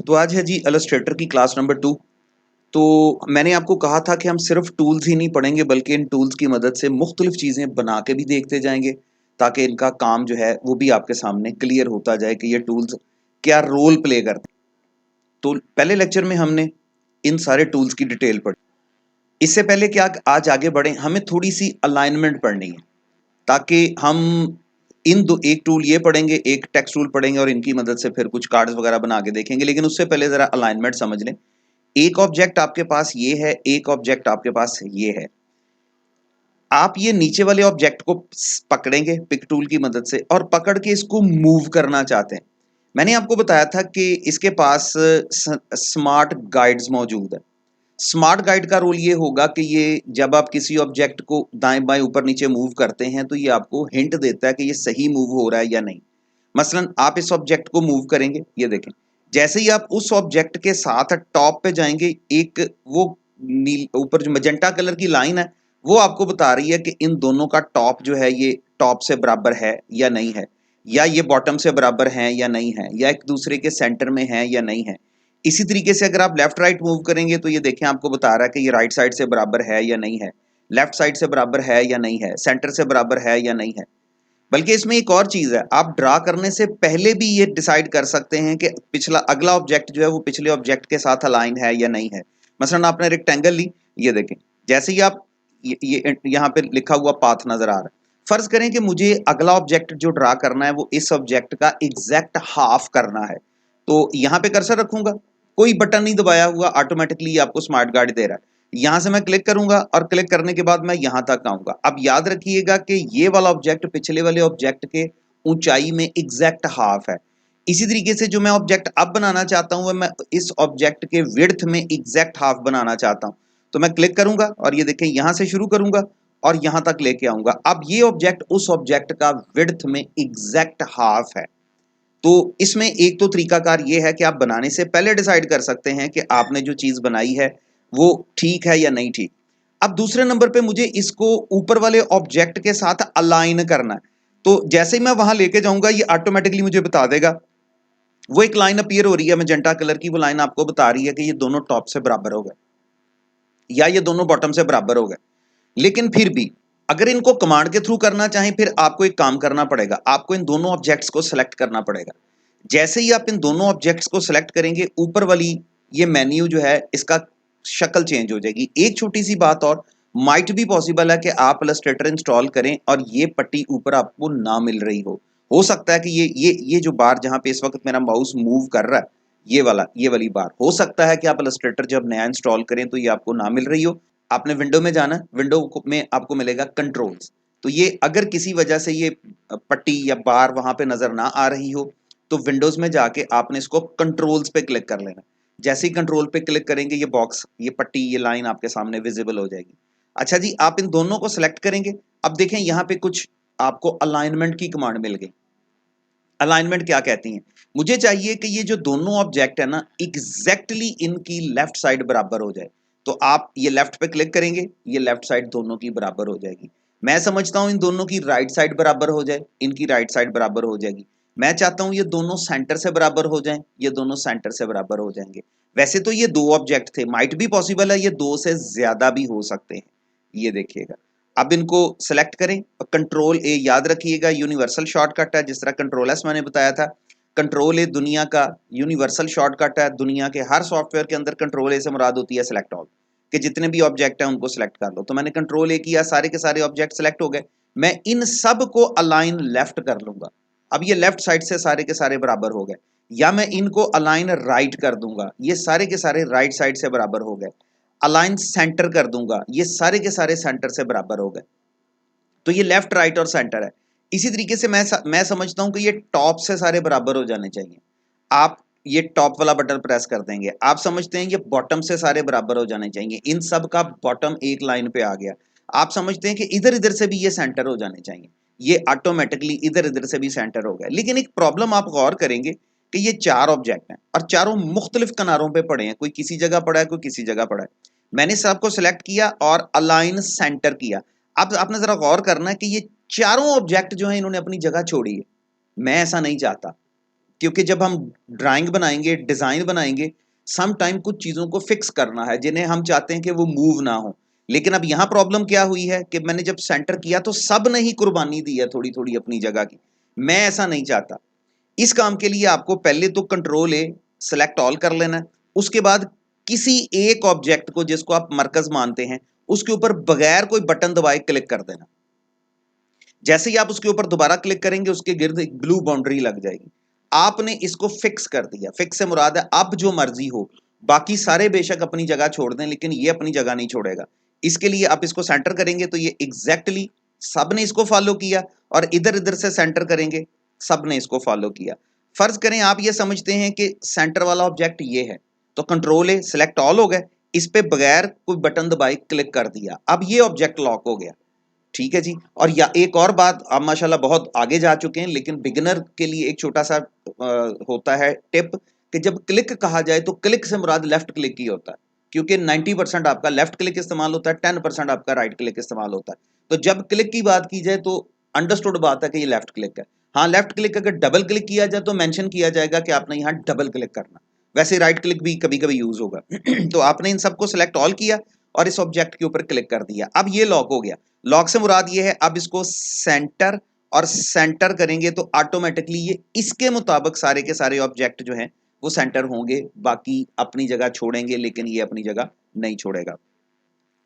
तो आज है जी इलस्ट्रेटर की क्लास नंबर 2। तो मैंने आपको कहा था कि हम सिर्फ टूल्स ही नहीं पढ़ेंगे बल्कि इन टूल्स की मदद से मुख्तलिफ चीज़ें बना के भी देखते जाएंगे ताकि इनका काम जो है वो भी आपके सामने क्लियर होता जाए कि ये टूल्स क्या रोल प्ले करते हैं। तो पहले लेक्चर में हमने इन सारे टूल्स की डिटेल पढ़ी। इससे पहले कि आज आगे बढ़ें हमें थोड़ी सी अलाइनमेंट पढ़नी है ताकि हम इन दो एक टूल ये पढ़ेंगे एक टेक्स्ट टूल पढ़ेंगे और इनकी मदद से फिर कुछ कार्ड्स वगैरह बना के देखेंगे। लेकिन उससे पहले ज़रा अलाइनमेंट समझ लें। एक ऑब्जेक्ट आपके पास ये है, एक ऑब्जेक्ट आपके पास ये है। आप ये नीचे वाले ऑब्जेक्ट को पकड़ेंगे पिक टूल की मदद से और पकड़ के इसको मूव करना चाहते हैं। मैंने आपको बताया था कि इसके पास स्मार्ट गाइड्स मौजूद है। स्मार्ट गाइड का रोल ये होगा कि ये जब आप किसी ऑब्जेक्ट को दाएं बाएं ऊपर नीचे मूव करते हैं तो ये आपको हिंट देता है कि ये सही मूव हो रहा है या नहीं। मसलन आप इस ऑब्जेक्ट को मूव करेंगे, ये देखें, जैसे ही आप उस ऑब्जेक्ट के साथ टॉप पे जाएंगे एक वो नील ऊपर जो मजेंटा कलर की लाइन है वो आपको बता रही है कि इन दोनों का टॉप जो है ये टॉप से बराबर है या नहीं है, या ये बॉटम से बराबर है या नहीं है, या एक दूसरे के सेंटर में है या नहीं है। इसी तरीके से अगर आप लेफ्ट राइट मूव करेंगे तो ये देखें आपको बता रहा है कि ये राइट साइड से बराबर है या नहीं है, लेफ्ट साइड से बराबर है या नहीं है, सेंटर से बराबर है या नहीं है। बल्कि इसमें एक और चीज है, आप ड्रा करने से पहले भी ये डिसाइड कर सकते हैं कि पिछला अगला ऑब्जेक्ट जो है वो पिछले ऑब्जेक्ट के साथ अलाइन है या नहीं है। मसलन आपने रेक्टेंगल ली, ये देखें, जैसे ही आप ये यहाँ पे लिखा हुआ पाथ नजर आ रहा है। फर्ज करें कि मुझे अगला ऑब्जेक्ट जो ड्रा करना है वो इस ऑब्जेक्ट का एग्जैक्ट हाफ करना है। तो यहाँ पे कर्सर रखूंगा, कोई बटन नहीं दबाया हुआ, ऑटोमेटिकली आपको स्मार्ट गाइड दे रहा है। यहां से मैं क्लिक करूंगा और क्लिक करने के बाद मैं यहां तक आऊंगा। अब याद रखिएगा कि ये वाला ऑब्जेक्ट पिछले वाले ऑब्जेक्ट के ऊंचाई में एग्जैक्ट हाफ है। इसी तरीके से जो मैं ऑब्जेक्ट अब बनाना चाहता हूं मैं इस ऑब्जेक्ट के विड्थ में एग्जैक्ट हाफ बनाना चाहता हूं। तो मैं क्लिक करूंगा और ये देखें यहां से शुरू करूंगा और यहां तक लेके आऊंगा। अब ये ऑब्जेक्ट उस ऑब्जेक्ट का विड्थ में एग्जैक्ट हाफ है। तो इसमें एक तो तरीकाकार ये है कि आप बनाने से पहले डिसाइड कर सकते हैं कि आपने जो चीज बनाई है वो ठीक है या नहीं ठीक। अब दूसरे नंबर पे मुझे इसको ऊपर वाले ऑब्जेक्ट के साथ अलाइन करना है। तो जैसे ही मैं वहां लेके जाऊंगा ये ऑटोमेटिकली मुझे बता देगा, वो एक लाइन अपीयर हो रही है मैजेंटा कलर की, वो लाइन आपको बता रही है कि ये दोनों टॉप से बराबर हो गए या ये दोनों बॉटम से बराबर हो गए। लेकिन फिर भी अगर इनको कमांड के थ्रू करना चाहें फिर आपको एक काम करना पड़ेगा, आपको इन दोनों ऑब्जेक्ट्स को सिलेक्ट करना पड़ेगा। जैसे ही आप इन दोनों ऑब्जेक्ट्स को सिलेक्ट करेंगे ऊपर वाली ये मेन्यू जो है इसका शक्ल चेंज हो जाएगी। एक छोटी सी बात और, माइट भी पॉसिबल है कि आप इलस्ट्रेटर इंस्टॉल करें और ये पट्टी ऊपर आपको ना मिल रही हो सकता है कि ये जो बार जहां पे इस वक्त मेरा माउस मूव कर रहा है, ये वाली बार हो सकता है कि आप इलस्ट्रेटर जब नया इंस्टॉल करें तो ये आपको ना मिल रही हो। आपने विंडो में जाना, विंडो में आपको मिलेगा कंट्रोल्स। तो ये अगर किसी वजह से ये पट्टी या बार वहां पे नजर ना आ रही हो तो विंडोज में जाके आपने इसको कंट्रोल्स पे क्लिक कर लेना। जैसे ही कंट्रोल पे क्लिक करेंगे ये बॉक्स, ये पट्टी, ये लाइन आपके सामने विजिबल हो जाएगी। अच्छा जी, आप इन दोनों को सिलेक्ट करेंगे। अब देखें यहाँ पे कुछ आपको अलाइनमेंट की कमांड मिल गई। अलाइनमेंट क्या कहती है, मुझे चाहिए कि ये जो दोनों ऑब्जेक्ट है ना एग्जैक्टली इनकी लेफ्ट साइड बराबर हो जाए। तो आप ये लेफ्ट पे क्लिक करेंगे, ये लेफ्ट साइड दोनों की बराबर हो जाएगी। मैं समझता हूं इन दोनों की राइट साइड बराबर हो जाए, इनकी राइट साइड बराबर हो जाएगी। मैं चाहता हूं ये दोनों सेंटर से बराबर हो जाएं, ये दोनों सेंटर से बराबर हो जाएंगे। वैसे तो ये दो ऑब्जेक्ट थे, माइट भी पॉसिबल है ये दो से ज्यादा भी हो सकते हैं। ये देखिएगा, अब इनको सेलेक्ट करें, कंट्रोल ए याद रखिएगा यूनिवर्सल शॉर्टकट है, जिस तरह कंट्रोल एस मैंने बताया था। कंट्रोल ए दुनिया का यूनिवर्सल शॉर्टकट है, दुनिया के हर सॉफ्टवेयर के अंदर कंट्रोल ए से मुराद होती है सेलेक्ट ऑल, कि जितने भी ऑब्जेक्ट हैं उनको सेलेक्ट कर लो। तो मैंने कंट्रोल ए किया, सारे के सारे ऑब्जेक्ट सेलेक्ट हो गए। मैं इन सब को अलाइन लेफ्ट कर लूंगा। अब ये लेफ्ट साइड से सारे के सारे बराबर हो गए, या मैं इनको अलाइन राइट कर दूंगा, ये सारे के सारे राइट साइड से बराबर हो गए। अलाइन सेंटर कर दूंगा, ये सारे के सारे सेंटर से बराबर हो गए। तो ये लेफ्ट राइट और सेंटर है। इसी तरीके से मैं समझता हूं कि ये टॉप से सारे बराबर हो जाने चाहिए। आप ये टॉप वाला बटन प्रेस कर देंगे, आप समझते हैं ये बॉटम से सारे बराबर हो जाने चाहिए। इन सब का बॉटम एक लाइन पे आ गया। आप समझते हैं कि इधर इधर से भी ये सेंटर हो जाने चाहिए, ये ऑटोमेटिकली इधर इधर से भी सेंटर हो गया। लेकिन एक प्रॉब्लम आप गौर करेंगे कि ये चार ऑब्जेक्ट हैं और चारों मुख्तलिफ किनारों पे पड़े हैं, कोई किसी जगह पड़ा है, कोई किसी जगह पड़ा है। मैंने सबको सिलेक्ट किया और अलाइन सेंटर किया। अब आपने जरा गौर करना है कि ये चारों ऑब्जेक्ट जो है इन्होंने अपनी जगह छोड़ी है। मैं ऐसा नहीं चाहता। क्योंकि जब हम ड्राइंग बनाएंगे, डिजाइन बनाएंगे, सम टाइम कुछ चीजों को फिक्स करना है जिन्हें हम चाहते हैं कि वो मूव ना हो। लेकिन अब यहां प्रॉब्लम क्या हुई है कि मैंने जब सेंटर किया तो सब ने ही कुर्बानी दी है थोड़ी थोड़ी अपनी जगह की। मैं ऐसा नहीं चाहता। इस काम के लिए आपको पहले तो कंट्रोल ए सेलेक्ट ऑल कर लेना है। उसके बाद किसी एक ऑब्जेक्ट को जिसको आप मरकज मानते हैं उसके ऊपर बगैर कोई बटन दबाए क्लिक कर देना। जैसे ही आप उसके ऊपर दोबारा क्लिक करेंगे उसके गिर्द एक ब्लू बाउंड्री लग जाएगी। आपने इसको फिक्स कर दिया। फिक्स से मुराद है अब जो मर्जी हो, बाकी सारे बेशक अपनी जगह छोड़ दें लेकिन ये अपनी जगह नहीं छोड़ेगा। इसके लिए आप इसको सेंटर करेंगे तो ये एग्जैक्टली सब ने इसको फॉलो किया, और इधर इधर से सेंटर करेंगे सब ने इसको फॉलो किया। फर्ज करें आप ये समझते हैं कि सेंटर वाला ऑब्जेक्ट ये है, तो कंट्रोल ए सिलेक्ट ऑल हो गए, इस पे बगैर कोई बटन दबाए क्लिक कर दिया, अब ये ऑब्जेक्ट लॉक हो गया। ठीक है जी। और या एक और बात, आप माशाल्लाह बहुत आगे जा चुके हैं लेकिन बिगिनर के लिए एक छोटा सा होता है टिप कि जब क्लिक कहा जाए तो क्लिक से मुराद लेफ्ट क्लिक ही होता है, क्योंकि 90% आपका लेफ्ट क्लिक इस्तेमाल होता है, 10% आपका राइट क्लिक इस्तेमाल होता है। तो जब क्लिक की बात की जाए तो अंडरस्टूड बात है कि ये लेफ्ट क्लिक है। हाँ, लेफ्ट क्लिक अगर डबल क्लिक किया जाए तो मेंशन किया जाएगा कि आपने यहाँ डबल क्लिक करना। वैसे राइट क्लिक भी कभी कभी यूज होगा। तो आपने इन सबको सिलेक्ट ऑल किया और इस ऑब्जेक्ट के ऊपर क्लिक कर दिया, अब ये लॉक हो गया। लॉक से मुराद ये है अब इसको सेंटर और सेंटर करेंगे तो ऑटोमेटिकली ये इसके मुताबिक सारे के सारे ऑब्जेक्ट जो हैं वो सेंटर होंगे, बाकी अपनी जगह छोड़ेंगे लेकिन ये अपनी जगह नहीं छोड़ेगा।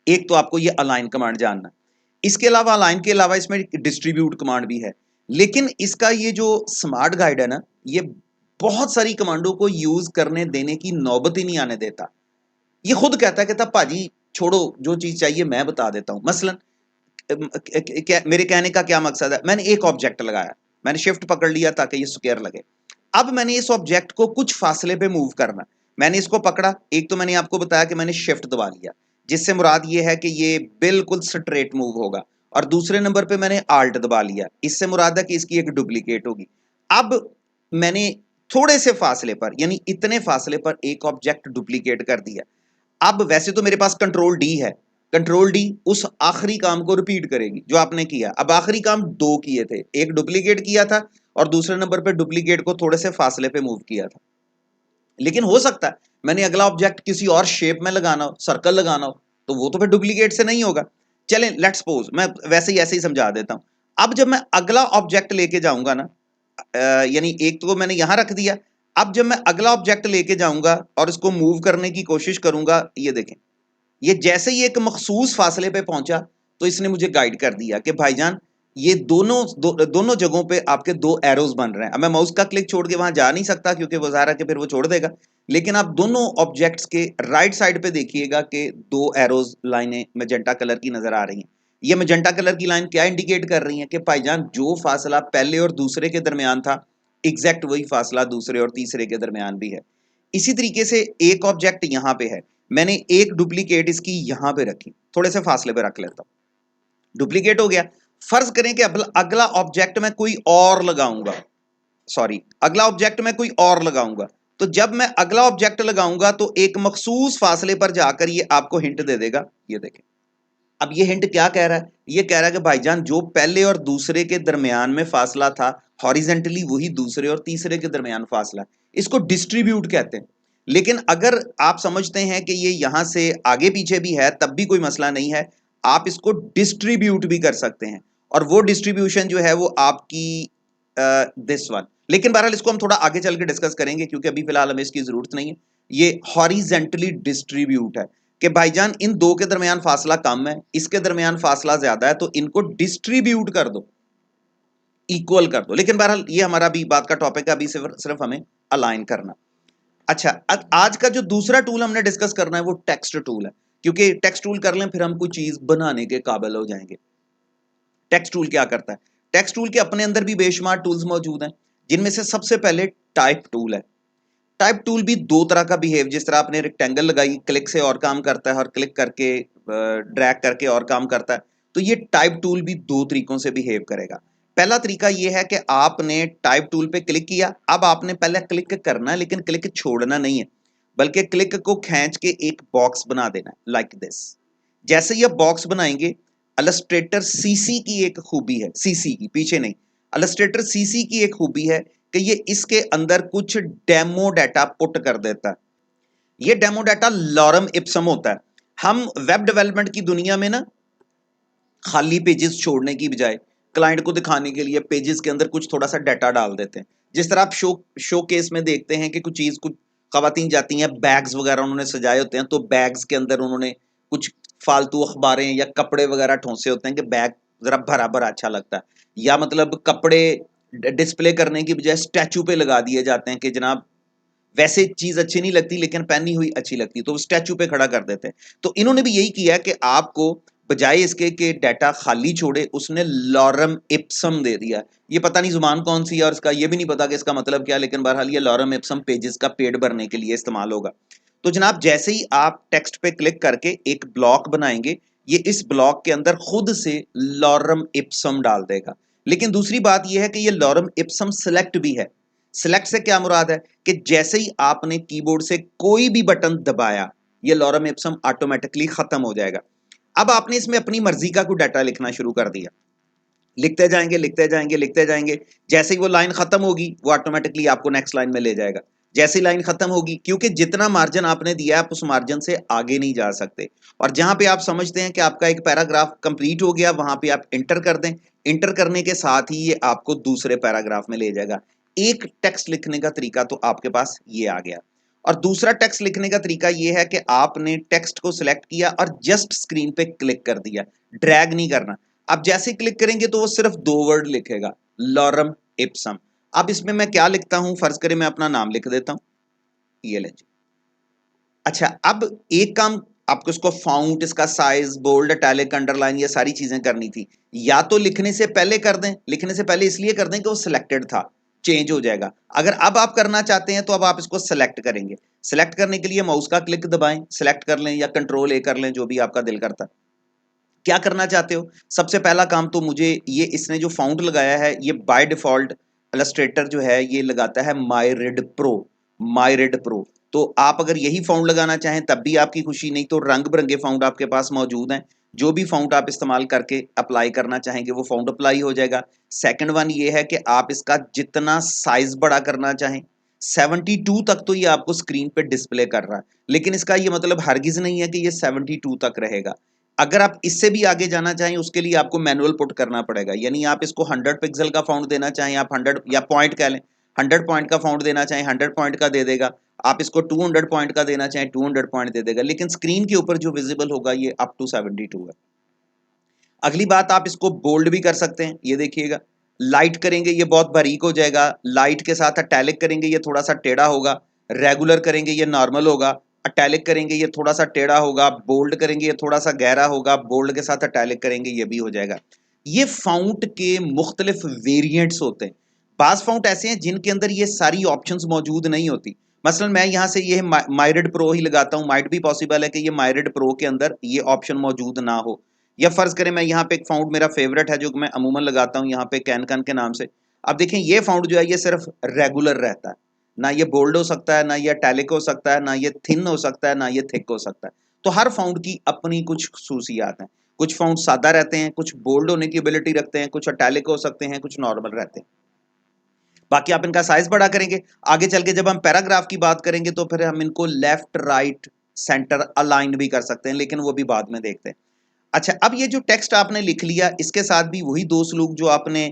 एक तो आपको ये अलाइन कमांड जानना। इसके अलावा अलाइन के अलावा इसमें डिस्ट्रीब्यूट कमांड भी है, लेकिन इसका ये जो स्मार्ट गाइड है ना, ये बहुत सारी कमांडों को यूज करने देने की नौबत ही नहीं आने देता। ये खुद कहता है कि तब भाजी छोड़ो, जो चीज चाहिए मैं बता देता हूं। मसलन मेरे कहने का क्या मकसद है, मैंने एक ऑब्जेक्ट लगाया, मैंने शिफ्ट पकड़ लिया ताकि ये स्क्वायर लगे। अब मैंने इस ऑब्जेक्ट को कुछ फासले पे मूव करना। मैंने इसको पकड़ा, एक तो मैंने आपको बताया कि मैंने शिफ्ट दबा लिया, जिससे मुराद ये है कि ये बिल्कुल स्ट्रेट मूव होगा, और दूसरे नंबर पे मैंने आल्ट दबा लिया, इससे मुराद है कि इसकी एक डुप्लीकेट होगी। अब मैंने थोड़े से फासले पर, यानी इतने फासले पर एक ऑब्जेक्ट डुप्लीकेट कर दिया। अब वैसे तो मेरे पास कंट्रोल डी है, कंट्रोल डी उस आखिरी काम को रिपीट करेगी जो आपने किया। अब आखिरी काम दो किए थे, एक डुप्लीकेट किया था और दूसरे नंबर पे डुप्लीकेट को थोड़े से फासले पे मूव किया था। लेकिन हो सकता है मैंने अगला ऑब्जेक्ट किसी और शेप में लगाना हो, सर्कल लगाना हो, तो वो तो फिर डुप्लीकेट से नहीं होगा। चलें, लेट्स सपोज मैं वैसे ही ऐसे ही समझा देता हूं। अब जब मैं अगला ऑब्जेक्ट लेके जाऊंगा ना, यानी एक तो मैंने यहां रख दिया, अब जब मैं अगला ऑब्जेक्ट लेके जाऊंगा और इसको मूव करने की कोशिश करूंगा, ये देखें, ये जैसे ही एक मखसूस फासले पे पहुंचा तो इसने मुझे गाइड कर दिया कि भाईजान ये दोनों जगहों पे आपके दो एरोज बन रहे हैं। अब मैं माउस का क्लिक छोड़ के वहां जा नहीं सकता क्योंकि वो ज़ाहिर है कि फिर वो छोड़ देगा, लेकिन आप दोनों ऑब्जेक्ट्स के राइट साइड पे देखिएगा कि दो एरोज लाइनें मैजेंटा कलर की नजर आ रही हैं। ये मैजेंटा कलर की लाइन क्या इंडिकेट कर रही है कि भाईजान जो फासला पहले और दूसरे के दरमियान था, एग्जैक्ट वही फासला दूसरे और तीसरे के दरमियान भी है। इसी तरीके से एक ऑब्जेक्ट यहां पे है, मैंने एक डुप्लीकेट इसकी यहां पे रखी, थोड़े से फासले पे रख लेता हूं, डुप्लीकेट हो गया। फर्ज करें कि अगला ऑब्जेक्ट मैं कोई और लगाऊंगा, सॉरी अगला ऑब्जेक्ट मैं कोई और लगाऊंगा, तो जब मैं अगला ऑब्जेक्ट लगाऊंगा तो एक मखसूस फासले पर जाकर ये आपको हिंट दे देगा। ये देखें, अब ये हिंट क्या कह रहा है, ये कह रहा है कि भाईजान जो पहले और दूसरे के दरमियान में फासला था हॉरिजेंटली, वही दूसरे और तीसरे के दरमियान फासला, इसको डिस्ट्रीब्यूट कहते हैं। लेकिन अगर आप समझते हैं कि ये यहां से आगे पीछे भी है तब भी कोई मसला नहीं है, आप इसको डिस्ट्रीब्यूट भी कर सकते हैं, और वो डिस्ट्रीब्यूशन जो है वो आपकी दिस वन। लेकिन बहरहाल इसको हम थोड़ा आगे चल के डिस्कस करेंगे क्योंकि अभी फिलहाल हमें इसकी जरूरत नहीं है। ये हॉरिजेंटली डिस्ट्रीब्यूट है कि भाईजान इन दो के दरमियान फासला कम है, इसके दरमियान फासला ज्यादा है, तो इनको डिस्ट्रीब्यूट कर दो, इक्वल कर दो। लेकिन बहरहाल ये हमारा भी बात का टॉपिक है, अभी सिर्फ हमें अलाइन करना। अच्छा, आज का जो दूसरा टूल हमने डिस्कस करना है वो टेक्स्ट टूल है, क्योंकि टेक्स्ट टूल कर लें फिर हम कोई चीज बनाने के काबिल हो जाएंगे। टेक्स्ट टूल क्या करता है, टेक्स्ट टूल के अपने अंदर भी बेशुमार टूल्स मौजूद हैं, जिनमें से सबसे पहले टाइप टूल है। टाइप टूल भी दो तरह का बिहेव, जिस तरह आपने रेक्टेंगल लगाई, क्लिक से और काम करता है और क्लिक करके ड्रैग करके और काम करता है, तो ये टाइप टूल भी दो तरीकों से बिहेव करेगा। पहला तरीका ये है कि आपने टाइप टूल पे क्लिक किया, अब आपने पहले क्लिक करना है लेकिन क्लिक छोड़ना नहीं है, बल्कि क्लिक को खींच के एक बॉक्स बना देना है, लाइक दिस। जैसे ये बॉक्स बनाएंगे, इलस्ट्रेटर सीसी की एक खूबी है, सीसी की, पीछे नहीं, इलस्ट्रेटर सीसी की एक खूबी है कि ये इसके अंदर कुछ डेमो डाटा पुट कर देता है। ये डेमो डाटा लॉरम इप्सम होता है। हम वेब डेवलपमेंट की दुनिया में ना खाली पेजेस छोड़ने की बजाय क्लाइंट को दिखाने के लिए पेजेस के अंदर कुछ थोड़ा सा डाटा डाल देते हैं। जिस तरह आप शो केस में देखते हैं कि कुछ खवातीन जाती हैं, बैग्स वगैरह उन्होंने सजाए होते हैं, तो बैग्स के अंदर उन्होंने कुछ फालतू अखबारें या कपड़े वगैरह ठोंसे होते हैं कि बैग जरा भरा भरा अच्छा लगता है, या मतलब कपड़े डिस्प्ले करने की बजाय स्टैचू पे लगा दिए जाते हैं कि जनाब वैसे चीज अच्छी नहीं लगती लेकिन पहनी हुई अच्छी लगती है, तो स्टैचू पे खड़ा कर देते हैं। तो इन्होंने भी यही किया कि आपको बजाय इसके कि डाटा खाली छोड़े, उसने लॉरम इप्सम दे दिया। ये पता नहीं जुबान कौन सी है और इसका ये भी नहीं पता कि इसका मतलब क्या, लेकिन बहरहाल ये लॉरम इप्सम पेजेस का पेड़ भरने के लिए इस्तेमाल होगा। तो जनाब जैसे ही आप टेक्स्ट पे क्लिक करके एक ब्लॉक बनाएंगे, ये इस ब्लॉक के अंदर खुद से लॉरम इप्सम डाल देगा। लेकिन दूसरी बात यह है कि ये लॉरम इप्सम सिलेक्ट भी है। सिलेक्ट से क्या मुराद है कि जैसे ही आपने कीबोर्ड से कोई भी बटन दबाया, ये लॉरम इप्सम ऑटोमेटिकली खत्म हो जाएगा। अब आपने इसमें अपनी मर्जी का कोई डाटा लिखना शुरू कर दिया, लिखते जाएंगे लिखते जाएंगे लिखते जाएंगे, जैसे ही वो लाइन खत्म होगी वो ऑटोमेटिकली आपको नेक्स्ट लाइन में ले जाएगा। जैसे ही लाइन खत्म होगी, क्योंकि जितना मार्जिन आपने दिया है आप उस मार्जिन से आगे नहीं जा सकते, और जहां पे आप समझते हैं कि आपका एक पैराग्राफ कंप्लीट हो गया, वहां पे आप इंटर कर दें। इंटर करने के साथ ही ये आपको दूसरे पैराग्राफ में ले जाएगा। एक टेक्स्ट लिखने का तरीका तो आपके पास ये आ गया, और दूसरा टेक्स्ट लिखने का तरीका ये है कि आपने टेक्स्ट को सिलेक्ट किया और जस्ट स्क्रीन पे क्लिक कर दिया, ड्रैग नहीं करना। अब जैसे क्लिक करेंगे तो वो सिर्फ 2 वर्ड लिखेगा, लॉरम इप्सम। अब इसमें मैं क्या लिखता हूं, फर्ज करें मैं अपना नाम लिख देता हूं, ये ले जी। अच्छा, अब एक काम आपको, इसको फाउंट, इसका साइज, बोल्ड, इटैलिक, अंडरलाइन, ये सारी चीजें करनी थी। या तो लिखने से पहले कर दें, लिखने से पहले इसलिए कर दें कि वो सिलेक्टेड था, चेंज हो जाएगा। अगर अब आप करना चाहते हैं तो अब आप इसको सेलेक्ट करेंगे। सेलेक्ट करने के लिए माउस का क्लिक दबाएं, सेलेक्ट कर लें या कंट्रोल ए कर लें, जो भी आपका दिल करता है। क्या करना चाहते हो, सबसे पहला काम तो मुझे ये, इसने जो फाउंट लगाया है ये बाय डिफॉल्ट इलस्ट्रेटर जो है ये लगाता है माई प्रो। माई प्रो, तो आप अगर यही फाउंट लगाना चाहें तब भी आपकी खुशी, नहीं तो रंग बिरंगे फाउंट आपके पास मौजूद हैं। जो भी फाउंट आप इस्तेमाल करके अप्लाई करना चाहेंगे वो फाउंट अप्लाई हो जाएगा। सेकंड वन ये है कि आप इसका जितना साइज बड़ा करना चाहें, 72 तक तो ये आपको स्क्रीन पे डिस्प्ले कर रहा है, लेकिन इसका ये मतलब हरगिज नहीं है कि ये 72 तक रहेगा। अगर आप इससे भी आगे जाना चाहें उसके लिए आपको मैनुअल पुट करना पड़ेगा, यानी आप इसको 100 पिक्सल का फाउंट देना चाहें, आप 100 या पॉइंट कह लें, 100 पॉइंट का फाउंट देना चाहें 100 पॉइंट का दे देगा। आप इसको 200 पॉइंट का देना चाहें 200 पॉइंट दे देगा, लेकिन स्क्रीन के ऊपर जो विजिबल होगा ये अप टू 72 है। अगली बात, आप इसको बोल्ड भी कर सकते हैं, ये देखिएगा। लाइट करेंगे ये बहुत बारीक हो जाएगा, लाइट के साथ अटैलिक करेंगे ये थोड़ा सा टेढ़ा होगा, रेगुलर करेंगे ये नॉर्मल होगा, अटैलिक करेंगे ये थोड़ा सा टेढ़ा होगा, बोल्ड करेंगे ये थोड़ा सा गहरा होगा, बोल्ड के साथ अटैलिक करेंगे ये भी हो जाएगा। ये फाउंट के मुख्तलिफ वेरिएंट्स होते हैं। बाज फाउंट ऐसे हैं जिनके अंदर ये सारी ऑप्शंस मौजूद नहीं होती। मसलन मैं यहाँ से ये माइरिड प्रो ही लगाता हूँ, माइट भी पॉसिबल है कि ये माइरिड प्रो के अंदर ये ऑप्शन मौजूद ना हो। या फर्ज करें मैं यहाँ पे एक फाउंट मेरा फेवरेट है जो मैं अमूमन लगाता हूँ यहाँ पे कैन के नाम से। अब देखें ये फाउंट जो है ये सिर्फ रेगुलर रहता है, ना ये बोल्ड हो सकता है, ना ये टैलिक हो सकता है, ना ये थिन हो सकता है, ना ये थिक हो सकता है। तो हर फाउंट की अपनी कुछ खसूसियात हैं। कुछ फाउंट सादा रहते हैं, कुछ बोल्ड होने की एबिलिटी रखते हैं, कुछ टैलिक हो सकते हैं, कुछ नॉर्मल रहते हैं। बाकी आप इनका साइज बड़ा करेंगे, आगे चल के जब हम पैराग्राफ की बात करेंगे तो फिर हम इनको लेफ्ट राइट सेंटर अलाइन भी कर सकते हैं, लेकिन वो भी बाद में देखते हैं। अच्छा, अब ये जो टेक्स्ट आपने लिख लिया इसके साथ भी वही 2 सलूक जो आपने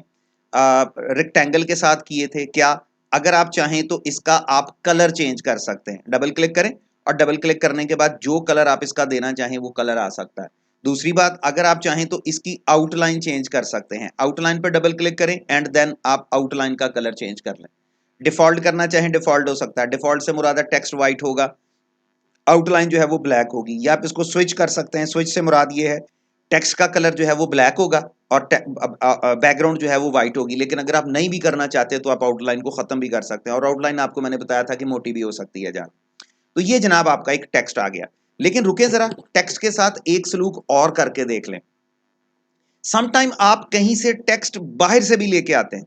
रेक्टेंगल के साथ किए थे। क्या, अगर आप चाहें तो इसका आप कलर चेंज कर सकते हैं। डबल क्लिक करें और डबल क्लिक करने के बाद जो कलर आप इसका देना चाहें वो कलर आ सकता है। दूसरी बात, अगर आप चाहें तो इसकी आउटलाइन चेंज कर सकते हैं। आउटलाइन पर डबल क्लिक करें एंड देन आप आउटलाइन का कलर चेंज कर लें। डिफॉल्ट करना चाहें डिफॉल्ट हो सकता है, डिफॉल्ट से मुराद है टेक्स्ट व्हाइट होगा, आउटलाइन जो है वो ब्लैक होगी। या आप इसको स्विच कर सकते हैं, स्विच से मुराद ये है टेक्स्ट का कलर जो है वो ब्लैक होगा और बैकग्राउंड जो है वो व्हाइट होगी। लेकिन अगर आप नहीं भी करना चाहते तो आप आउटलाइन को खत्म भी कर सकते हैं, और आउटलाइन आपको मैंने बताया था कि मोटी भी हो सकती है। जहाँ तो ये जनाब आपका एक टेक्स्ट आ गया। लेकिन रुके जरा, टेक्स्ट के साथ एक सलूक और करके देख लें। समटाइम आप कहीं से टेक्स्ट बाहर से भी लेके आते हैं।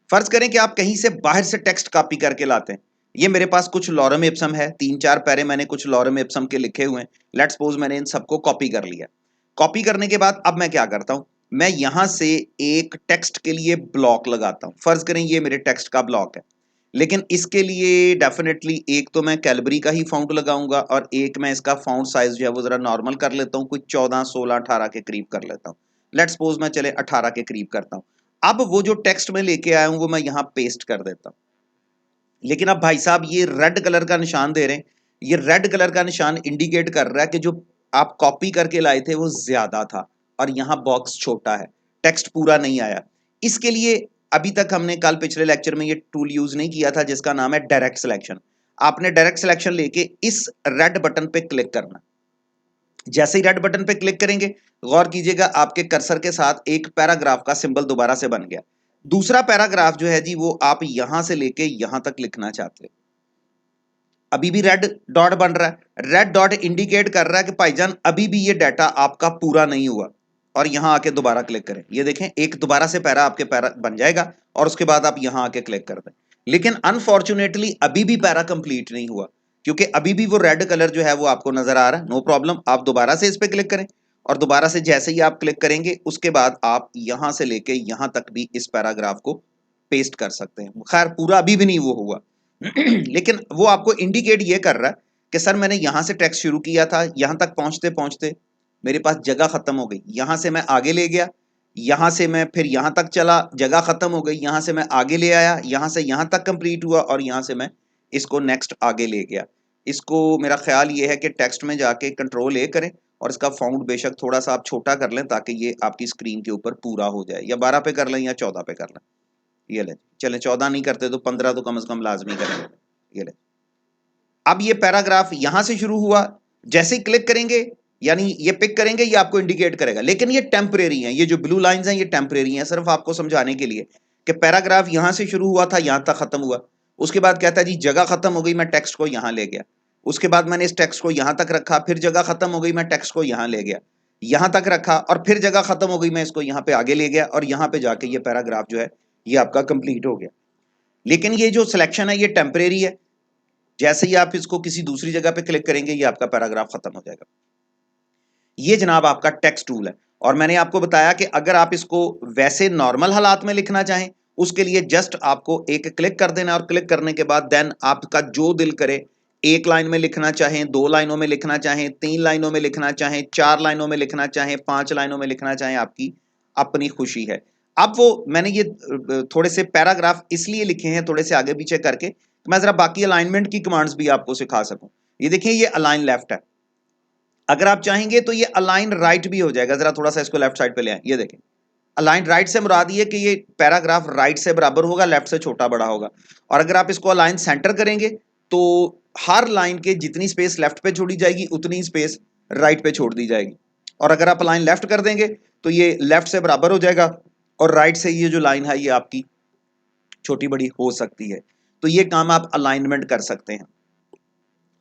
फर्ज करें कि आप कहीं से बाहर से टेक्स्ट कॉपी करके लाते हैं। ये मेरे पास कुछ लॉरम इप्सम है, 3-4 पैरे मैंने कुछ लॉरम इप्सम के लिखे हुए हैं। लेट्स सपोज मैंने इन सबको कॉपी कर लिया। कॉपी करने के बाद अब मैं क्या करता हूं, मैं यहां से एक टेक्स्ट के लिए ब्लॉक लगाता हूं। फर्ज करें ये मेरे टेक्स्ट का ब्लॉक है, लेकिन इसके लिए डेफिनेटली एक तो मैं कैलबरी का ही फाउंट लगाऊंगा और एक मैं इसका फाउंट साइज जो है वो जरा नॉर्मल कर लेता हूं, कुछ 14, 16, 18 के करीब कर लेता हूं। लेट्स सपोज मैं चले 18 के करीब करता हूं। अब वो जो टेक्स्ट में लेके आया हूं वो मैं यहां पेस्ट कर देता हूं। लेकिन अब भाई साहब ये रेड कलर का निशान दे रहे हैं, ये रेड कलर का निशान इंडिकेट कर रहा है कि जो आप कॉपी करके लाए थे वो ज्यादा था और यहां बॉक्स छोटा है, टेक्स्ट पूरा नहीं आया। इसके लिए अभी तक हमने कल पिछले लेक्चर में ये टूल यूज नहीं किया था जिसका नाम है डायरेक्ट सिलेक्शन। आपने डायरेक्ट सिलेक्शन लेके इस रेड बटन पे क्लिक करना। जैसे ही रेड बटन पे क्लिक करेंगे, गौर कीजिएगा आपके कर्सर के साथ एक पैराग्राफ का सिंबल दोबारा से बन गया। दूसरा पैराग्राफ जो है जी वो आप यहां से लेके यहां तक लिखना चाहते हो। अभी भी रेड डॉट बन रहा है, रेड डॉट इंडिकेट कर रहा है कि भाईजान अभी भी ये डाटा आपका पूरा नहीं हुआ। और यहां आके दोबारा क्लिक करें, ये देखें एक दोबारा से पैरा आपके पैरा बन जाएगा और उसके बाद आप यहां आके क्लिक कर दें। लेकिन अनफॉर्चुनेटली अभी भी पैरा कंप्लीट नहीं हुआ, क्योंकि अभी भी वो रेड कलर जो है वो आपको नजर आ रहा है। नो प्रॉब्लम, आप दोबारा से इस पे क्लिक करें और दोबारा से जैसे ही आप क्लिक करेंगे उसके बाद आप यहां से लेके यहां तक भी इस पैराग्राफ को पेस्ट कर सकते हैं। खैर पूरा अभी भी नहीं वो हुआ लेकिन वो आपको इंडिकेट ये कर रहा है कि सर मैंने यहां से टेक्स्ट शुरू किया था, यहां तक पहुंचते पहुंचते मेरे पास जगह खत्म हो गई, यहां से मैं आगे ले गया, यहां से मैं फिर यहां तक चला, जगह खत्म हो गई, यहां से मैं आगे ले आया, यहां से यहां तक कंप्लीट हुआ और यहां से मैं इसको नेक्स्ट आगे ले गया। इसको मेरा ख्याल ये है कि टेक्स्ट में जाके कंट्रोल ए करें और इसका फाउंट बेशक थोड़ा सा आप छोटा कर लें ताकि ये आपकी स्क्रीन के ऊपर पूरा हो जाए, या 12 पे कर लें या 14 पे कर लें। ये ले चले, 14 नहीं करते तो 15 तो कम से कम लाजमी करेंगे। ये ले, अब ये पैराग्राफ यहां से शुरू हुआ, जैसे ही क्लिक करेंगे यानी ये पिक करेंगे ये आपको इंडिकेट करेगा, लेकिन ये टेम्परेरी है, ये जो ब्लू लाइंस हैं ये टेम्परेरी हैं, सिर्फ आपको समझाने के लिए कि पैराग्राफ यहां से शुरू हुआ था यहां तक खत्म हुआ। उसके बाद कहता है जी जगह खत्म हो गई, मैं टेक्स्ट को यहां ले गया। उसके बाद मैंने इस टेक्स्ट को यहां तक रखा, फिर जगह खत्म हो गई, मैं टेक्स्ट को यहां ले गया, यहां तक रखा और फिर जगह खत्म हो गई, मैं इसको यहां पे आगे ले गया और यहां पे जाके ये पैराग्राफ जो है ये आपका कंप्लीट हो गया। लेकिन ये जो सिलेक्शन है ये टेम्परेरी है, जैसे ही आप इसको किसी दूसरी जगह पे क्लिक करेंगे ये आपका पैराग्राफ खत्म हो जाएगा। ये जनाब आपका टेक्स्ट टूल है और मैंने आपको बताया कि अगर आप इसको वैसे नॉर्मल हालात में लिखना चाहें उसके लिए जस्ट आपको एक क्लिक कर देना और क्लिक करने के बाद देन आपका जो दिल करे, एक लाइन में लिखना चाहें, 2 लाइनों में लिखना चाहें, 3 लाइनों में लिखना चाहें, 4 लाइनों में लिखना चाहें, 5 लाइनों में लिखना चाहें, आपकी अपनी खुशी है। अब वो मैंने ये थोड़े से पैराग्राफ इसलिए लिखे हैं थोड़े से आगे पीछे करके, मैं जरा बाकी अलाइनमेंट की कमांड्स भी आपको सिखा सकूं। ये देखिए ये अलाइन लेफ्ट है, अगर आप चाहेंगे तो ये अलाइन राइट भी हो जाएगा। जरा थोड़ा सा इसको लेफ्ट साइड पे ले आए, ये देखें अलाइन राइट से मुराद ये कि ये पैराग्राफ राइट से बराबर होगा, लेफ्ट से छोटा बड़ा होगा। और अगर आप इसको अलाइन सेंटर करेंगे तो हर लाइन के जितनी स्पेस लेफ्ट पे छोड़ी जाएगी उतनी स्पेस राइट पे छोड़ दी जाएगी। और अगर आप अलाइन लेफ्ट कर देंगे तो ये लेफ्ट से बराबर हो जाएगा और राइट से ये जो लाइन है ये आपकी छोटी बड़ी हो सकती है। तो ये काम आप अलाइनमेंट कर सकते हैं।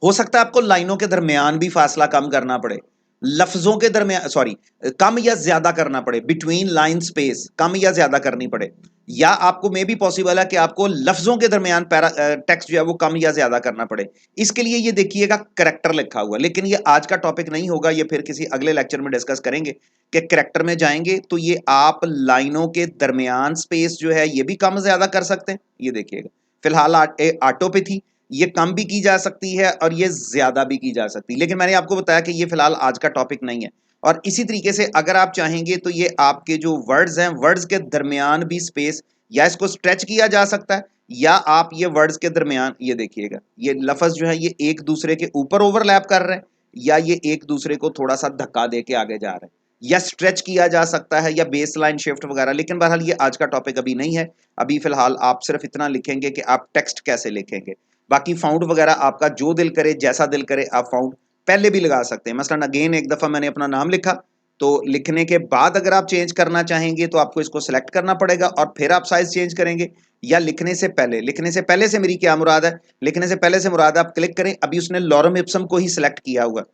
हो सकता है आपको लाइनों के दरमियान भी फासला कम करना पड़े, लफ्जों के दरमियान सॉरी कम या ज्यादा करना पड़े, बिटवीन लाइन स्पेस कम या ज्यादा करनी पड़े, या आपको मे भी पॉसिबल है कि आपको लफ्जों के दरमियान टेक्स्ट जो है वो कम या ज्यादा करना पड़े। इसके लिए ये देखिएगा करेक्टर लिखा हुआ, लेकिन ये आज का टॉपिक नहीं होगा, ये फिर किसी अगले लेक्चर में डिस्कस करेंगे कि करेक्टर में जाएंगे तो ये आप लाइनों के दरमियान स्पेस जो है ये भी कम ज्यादा कर सकते हैं। ये देखिएगा फिलहाल ऑटो पे थी, ये कम भी की जा सकती है और ये ज्यादा भी की जा सकती है, लेकिन मैंने आपको बताया कि ये फिलहाल आज का टॉपिक नहीं है। और इसी तरीके से अगर आप चाहेंगे तो ये आपके जो वर्ड्स हैं वर्ड्स के दरमियान भी स्पेस या इसको स्ट्रेच किया जा सकता है, या आप ये वर्ड्स के दरमियान ये देखिएगा ये लफ्ज जो है ये एक दूसरे के ऊपर ओवरलैप कर रहे हैं या ये एक दूसरे को थोड़ा सा धक्का दे के आगे जा रहे हैं, या स्ट्रेच किया जा सकता है या बेस लाइन शिफ्ट वगैरह। लेकिन बहरहाल ये आज का टॉपिक अभी नहीं है, अभी फिलहाल आप सिर्फ इतना लिखेंगे कि आप टेक्स्ट कैसे लिखेंगे। बाकी फाउंड वगैरह आपका जो दिल करे जैसा दिल करे आप फाउंड पहले भी लगा सकते हैं। मसलन अगेन एक दफा मैंने अपना नाम लिखा तो लिखने के बाद अगर आप चेंज करना चाहेंगे तो आपको इसको सिलेक्ट करना पड़ेगा और फिर आप साइज चेंज करेंगे, या लिखने से पहले, लिखने से पहले से मेरी क्या मुराद है, लिखने से पहले से मुराद आप क्लिक करें, अभी उसने लॉरम इप्सम को ही सिलेक्ट किया हुआ,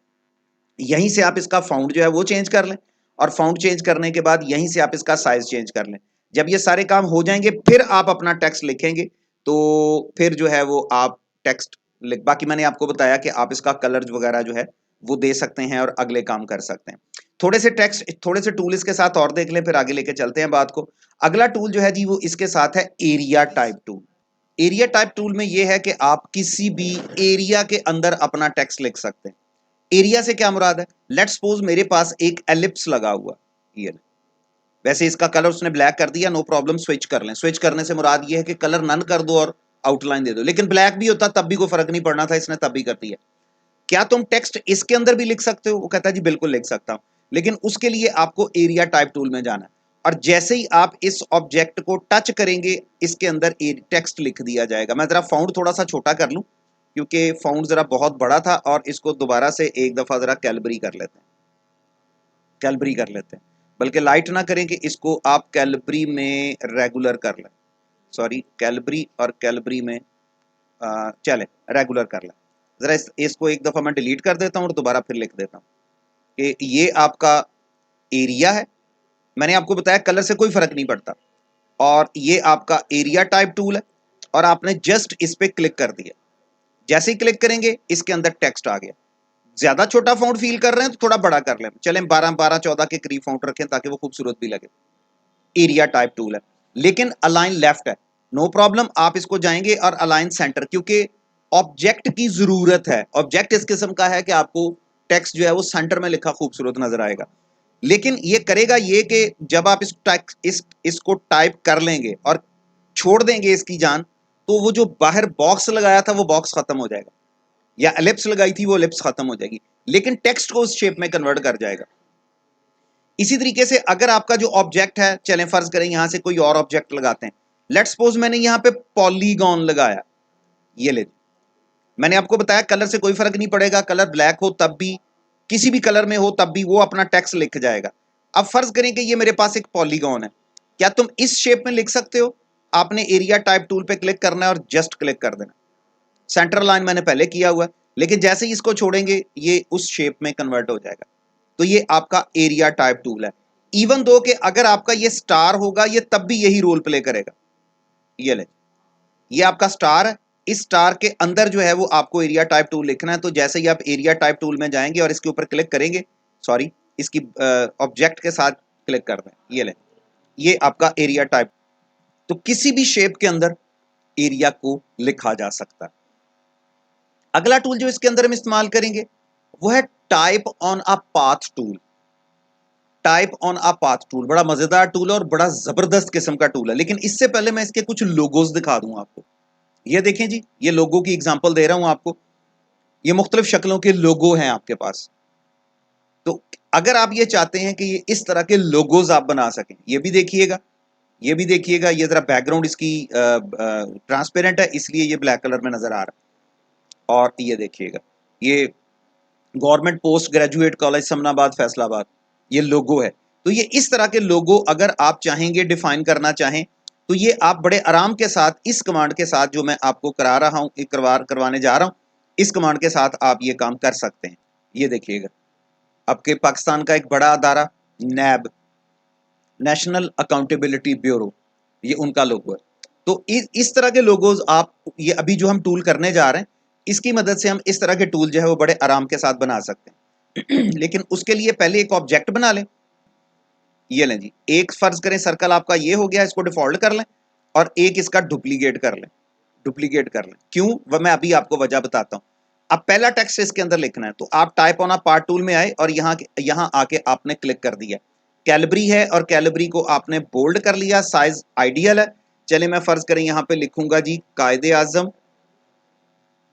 यहीं से आप इसका फाउंड जो है वो चेंज कर लें और फाउंड चेंज करने के बाद यहीं से आप इसका साइज चेंज कर लें। जब ये सारे काम हो जाएंगे फिर आप अपना टेक्स्ट लिखेंगे तो फिर जो है वो आप टेक्स्ट लिख, बाकी मैंने आपको बताया कि आप इसका कलर वगैरह जो है वो दे सकते हैं और अगले काम कर सकते हैं। थोड़े से टेक्स्ट, थोड़े से टूल इसके साथ और देख लें, फिर आगे लेके चलते हैं बात को। अगला टूल जो है जी वो इसके साथ है area type tool. Area type tool में ये है कि आप किसी भी एरिया के अंदर अपना टेक्स्ट लिख सकते हैं। एरिया से क्या मुराद है? लेट्स सपोज मेरे पास एक एलिप्स लगा हुआ, ये वैसे इसका कलर उसने ब्लैक कर दिया, नो प्रॉब्लम, स्विच कर लें। स्विच करने से मुराद ये है कि कलर नन कर दो और आउटलाइन दे दो, लेकिन ब्लैक भी होता तब भी कोई फर्क नहीं पड़ना था, इसने तब भी कर दिया। क्या तुम टेक्स्ट इसके अंदर भी लिख सकते हो? वो कहता है जी बिल्कुल लिख सकता हूं, लेकिन उसके लिए आपको एरिया टाइप टूल में जाना है, और जैसे ही आप इस ऑब्जेक्ट को टच करेंगे इसके अंदर टेक्स्ट लिख दिया जाएगा। मैं जरा फाउंड थोड़ा सा छोटा कर लूं क्योंकि फाउंड जरा बहुत बड़ा था, और इसको दोबारा से एक दफा जरा कैलबरी कर लेते हैं, कैलबरी कर लेते हैं, बल्कि लाइट ना करें कि इसको आप कैलबरी में रेगुलर कर लें, सॉरी कैलबरी और कैलबरी में चले रेगुलर कर लें। जरा इसको एक दफा मैं डिलीट कर देता हूं और दोबारा फिर लिख देता हूं कि ये आपका एरिया है। मैंने आपको बताया कलर से कोई फर्क नहीं पड़ता, और ये आपका एरिया टाइप टूल है, और आपने जस्ट इस पे क्लिक कर दिया। जैसे ही क्लिक करेंगे इसके अंदर टेक्स्ट आ गया। ज्यादा छोटा फाउंट फील कर रहे हैं तो थोड़ा बड़ा कर लें, चलें 12-12-14 के करीब फाउंट रखें ताकि वो खूबसूरत भी लगे। एरिया टाइप टूल है, लेकिन अलाइन लेफ्ट है, नो प्रॉब्लम, आप इसको जाएंगे और अलाइन सेंटर, क्योंकि ऑब्जेक्ट की जरूरत है। ऑब्जेक्ट इस किस्म का है कि आपको टेक्स्ट जो है वो सेंटर में लिखा खूबसूरत नजर आएगा, लेकिन ये करेगा ये कि जब आप इसको टाइप कर लेंगे और छोड़ देंगे इसकी जान, तो वो जो बाहर बॉक्स लगाया था वो बॉक्स खत्म हो जाएगा, या एलिप्स लगाई थी वो एलिप्स खत्म हो जाएगी, लेकिन टेक्स्ट को उस शेप में कन्वर्ट कर जाएगा। इसी तरीके से अगर आपका जो ऑब्जेक्ट है, चलें फर्ज करें यहां से कोई और ऑब्जेक्ट लगाते हैं, लेट्स सपोज मैंने यहां पे पॉलीगॉन लगाया, ये ले, मैंने आपको बताया कलर से कोई फर्क नहीं पड़ेगा, कलर ब्लैक हो तब भी, किसी भी कलर में हो तब भी वो अपना टेक्स्ट लिख जाएगा। अब फर्ज करें कि ये मेरे पास एक पॉलीगॉन है, क्या तुम इस शेप में लिख सकते हो? आपने एरिया टाइप टूल पे क्लिक करना है और जस्ट क्लिक कर देना। सेंटर लाइन मैंने पहले किया हुआ है, लेकिन जैसे ही इसको छोड़ेंगे ये उस शेप में कन्वर्ट हो जाएगा। तो ये आपका एरिया टाइप टूल है। इवन दो कि अगर आपका ये स्टार होगा ये तब भी यही रोल प्ले करेगा। ये ले, ये आपका स्टार है, इस स्टार के अंदर जो है वो आपको एरिया टाइप टूल लिखना है। तो जैसे ही आप एरिया टाइप टूल में जाएंगे और इसके ऊपर क्लिक करेंगे, सॉरी इसकी ऑब्जेक्ट के साथ क्लिक कर दें, ये ले, ये आपका एरिया टाइप। तो किसी भी शेप के अंदर एरिया को लिखा जा सकता है। अगला टूल जो इसके अंदर हम इस्तेमाल करेंगे वो है type on a path tool. Type on a path tool बड़ा मजेदार टूल है और बड़ा जबरदस्त किस्म का टूल है, लेकिन इससे पहले मैं इसके कुछ लोगोज दिखा दूं आपको। ये देखें जी, ये लोगो की एग्जांपल दे रहा हूं आपको, ये मुख्तलिफ शक्लों के लोगो हैं आपके पास। तो अगर आप ये चाहते हैं कि ये इस तरह के लोगोज आप बना सकें, ये भी देखिएगा, ये भी देखिएगा, ये जरा बैकग्राउंड इसकी ट्रांसपेरेंट है इसलिए ये ब्लैक कलर में नजर आ रहा है। और ये देखिएगा, ये government post graduate college Samanabad Faisalabad, ये लोगो है। तो ये इस तरह के लोगो अगर आप चाहेंगे डिफाइन करना चाहें तो ये आप बड़े आराम के साथ इस कमांड के साथ जो मैं आपको करा रहा हूं, करवाने जा रहा हूं, इस कमांड के साथ आप ये काम कर सकते हैं। ये देखिएगा, आपके पाकिस्तान का एक बड़ा अदारा नैब, नेशनल अकाउंटेबिलिटी ब्यूरो, ये उनका लोगो है। तो इस तरह के लोगोज आप, ये अभी जो हम टूल करने जा रहे हैं इसकी मदद से हम इस तरह के टूल जो है वो बड़े आराम के साथ बना सकते हैं। लेकिन उसके लिए पहले एक ऑब्जेक्ट बना लें। ये लें जी, एक फर्ज करें सर्कल आपका ये हो गया, इसको डिफॉल्ट कर लें और एक इसका डुप्लीकेट कर लें। डुप्लीकेट कर लें, क्यों वह मैं अभी आपको वजह बताता हूं। अब पहला टेक्स्ट इसके अंदर लिखना है, तो आप type on a part tool में आए और यहां आके आपने क्लिक कर दिया। कैलबरी है और कैलबरी को आपने बोल्ड कर लिया, साइज आइडियल है। चले मैं फर्ज करें यहां पे लिखूंगा जी कायदे आजम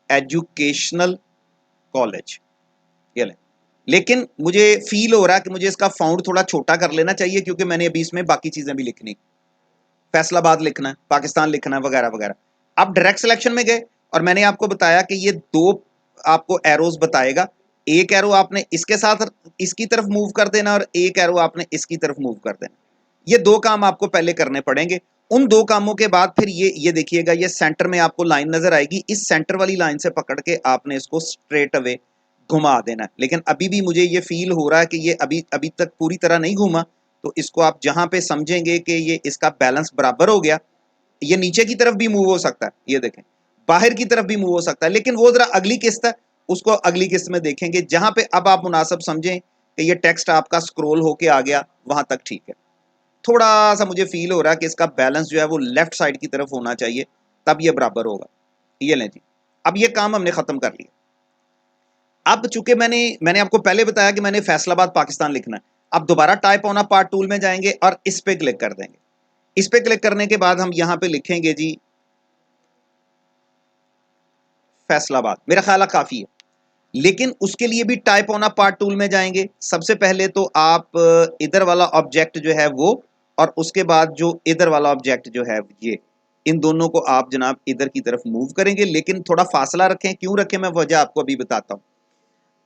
एजुकेशनल कॉलेज, ये लें। लेकिन मुझे फील हो रहा है कि मुझे इसका फाउंड थोड़ा छोटा कर लेना चाहिए क्योंकि मैंने अभी इसमें बाकी चीजें भी लिखनी, फैसलाबाद लिखना है, पाकिस्तान लिखना है, वगैरह वगैरह। आप डायरेक्ट सिलेक्शन में गए और मैंने आपको बताया कि ये दो आपको एरोज बताएगा, एक एरो आपने इसके साथ इसकी तरफ मूव कर देना और एक एरो आपने इसकी तरफ मूव कर देना। ये दो काम आपको पहले करने पड़ेंगे। उन दो कामों के बाद फिर ये देखिएगा, ये सेंटर में आपको लाइन नजर आएगी, इस सेंटर वाली लाइन से पकड़ के आपने इसको स्ट्रेट अवे घुमा देना। लेकिन अभी भी मुझे ये फील हो रहा है कि ये अभी अभी तक पूरी तरह नहीं घूमा, तो इसको आप जहां पे समझेंगे कि ये इसका बैलेंस बराबर हो गया, ये नीचे की तरफ भी मूव हो सकता है, ये देखें बाहर की तरफ भी मूव हो सकता है, लेकिन वो जरा अगली किस्त है, उसको अगली किस्त में देखेंगे। जहां पे अब आप मुनासिब समझें कि ये टेक्स्ट आपका स्क्रॉल होके आ गया, वहां तक ठीक है। थोड़ा सा मुझे फील हो रहा है कि इसका बैलेंस जो है वो लेफ्ट साइड की तरफ होना चाहिए, तब ये बराबर होगा। ये लें जी, अब ये काम हमने खत्म कर लिया। अब चूंकि मैंने आपको पहले बताया कि मैंने फैसलाबाद पाकिस्तान लिखना है, अब दोबारा type on a part tool में जाएंगे और इस पे क्लिक कर देंगे। इस पे क्लिक करने के बाद हम यहां पे लिखेंगे जी फैसलाबाद, मेरा ख्याल है काफी है। लेकिन उसके लिए भी type on a part tool में जाएंगे। सबसे पहले तो आप इधर वाला ऑब्जेक्ट जो है वो, और उसके बाद जो इधर वाला ऑब्जेक्ट जो है ये, इन दोनों को आप जनाब इधर की तरफ मूव करेंगे। लेकिन थोड़ा फासला रखें, क्यों रखें मैं वजह आपको अभी बताता हूं।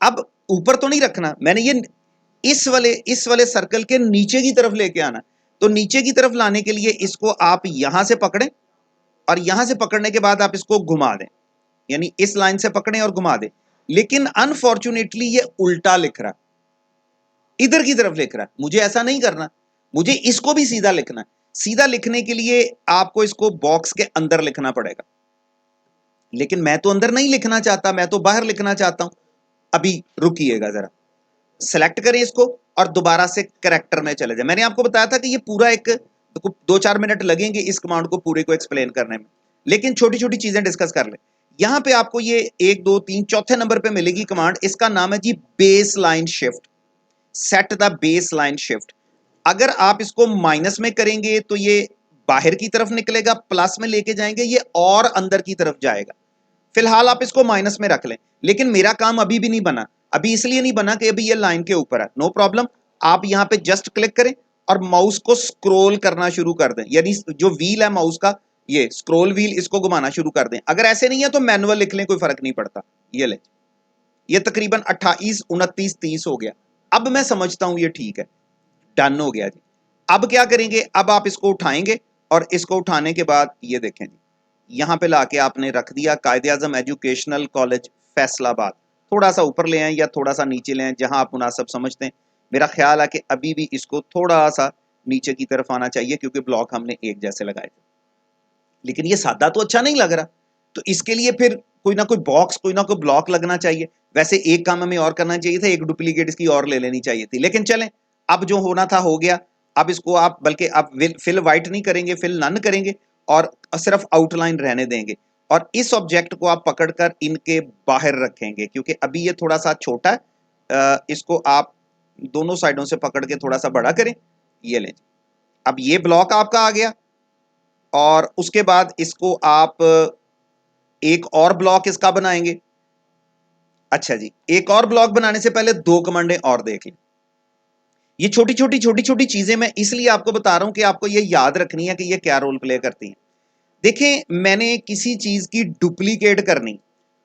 अब ऊपर तो नहीं रखना, मैंने ये इस वाले सर्कल के नीचे की तरफ लेके आना। तो नीचे की तरफ लाने के लिए इसको आप यहां से पकड़ें, और यहां से पकड़ने के बाद आप इसको घुमा दें, यानी इस लाइन से पकड़ें और घुमा दें। लेकिन अनफॉर्चुनेटली ये उल्टा लिख रहा है, इधर की तरफ लिख रहा है। मुझे ऐसा नहीं करना, मुझे इसको भी सीधा लिखना है। सीधा लिखने के लिए आपको इसको बॉक्स के अंदर लिखना पड़ेगा। लेकिन मैं तो अंदर नहीं लिखना चाहता, मैं तो बाहर लिखना चाहता हूं। अभी रुकिएगा जरा, सेलेक्ट करें इसको और दोबारा से करेक्टर में चले जाए। मैंने आपको बताया था कि ये पूरा एक 2-4 मिनट लगेंगे इस कमांड को पूरे को एक्सप्लेन करने में, लेकिन छोटी छोटी चीजें डिस्कस कर ले। यहां पे आपको ये 1 2 3 चौथे नंबर पे मिलेगी कमांड, इसका नाम है जी base line shift. Set the base line shift. अगर आप इसको माइनस में करेंगे तो ये बाहर की तरफ निकलेगा, प्लस में लेके जाएंगे ये और अंदर की तरफ जाएगा। फिलहाल आप इसको माइनस में रख लें। लेकिन मेरा काम अभी भी नहीं बना, अभी इसलिए नहीं बना कि अभी ये लाइन के ऊपर है। नो प्रॉब्लम, आप यहां पे जस्ट क्लिक करें और माउस को स्क्रॉल करना शुरू कर दें, यानी जो व्हील है माउस का, ये स्क्रॉल व्हील, इसको घुमाना शुरू कर दें। अगर ऐसे नहीं है तो मैनुअल लिख लें, कोई फर्क नहीं पड़ता। ये ले, ये तकरीबन 28 29 30 हो गया। अब मैं समझता हूं ये ठीक है, डन हो गया जी। अब क्या करेंगे, अब आप इसको उठाएंगे और इसको उठाने के बाद ये देखें जी, यहां पे लाके आपने रख दिया कायदे आजम एजुकेशनल कॉलेज फैसलाबाद। थोड़ा सा ऊपर ले आए या थोड़ा सा नीचे ले आए, जहां आप मुनासिब समझते हैं। मेरा ख्याल है कि अभी भी इसको थोड़ा सा नीचे की तरफ आना चाहिए, क्योंकि ब्लॉक हमने एक जैसे लगाए थे। लेकिन ये सादा तो अच्छा नहीं लग रहा, तो इसके लिए फिर कोई ना कोई बॉक्स, कोई ना कोई ब्लॉक लगना चाहिए। वैसे एक काम हमें और करना चाहिए था, एक डुप्लीकेट इसकी और ले लेनी चाहिए थी, लेकिन चलें, अब जो होना था हो गया। अब इसको आप बल्कि अब फिल वाइट नहीं करेंगे, फिल नन करेंगे और सिर्फ आउटलाइन रहने देंगे। और इस ऑब्जेक्ट को आप पकड़कर इनके बाहर रखेंगे, क्योंकि अभी ये थोड़ा सा छोटा है। इसको आप दोनों साइडों से पकड़ के थोड़ा सा बड़ा करें। ये लें, अब ये ब्लॉक आपका आ गया। और उसके बाद इसको आप एक और ब्लॉक इसका बनाएंगे। अच्छा जी, एक और ब्लॉक बनाने से पहले 2 कमांडें और देख लें। ये छोटी छोटी चीजें मैं इसलिए आपको बता रहा हूं कि आपको ये याद रखनी है कि ये क्या रोल प्ले करती हैं। देखें, मैंने किसी चीज की डुप्लीकेट करनी,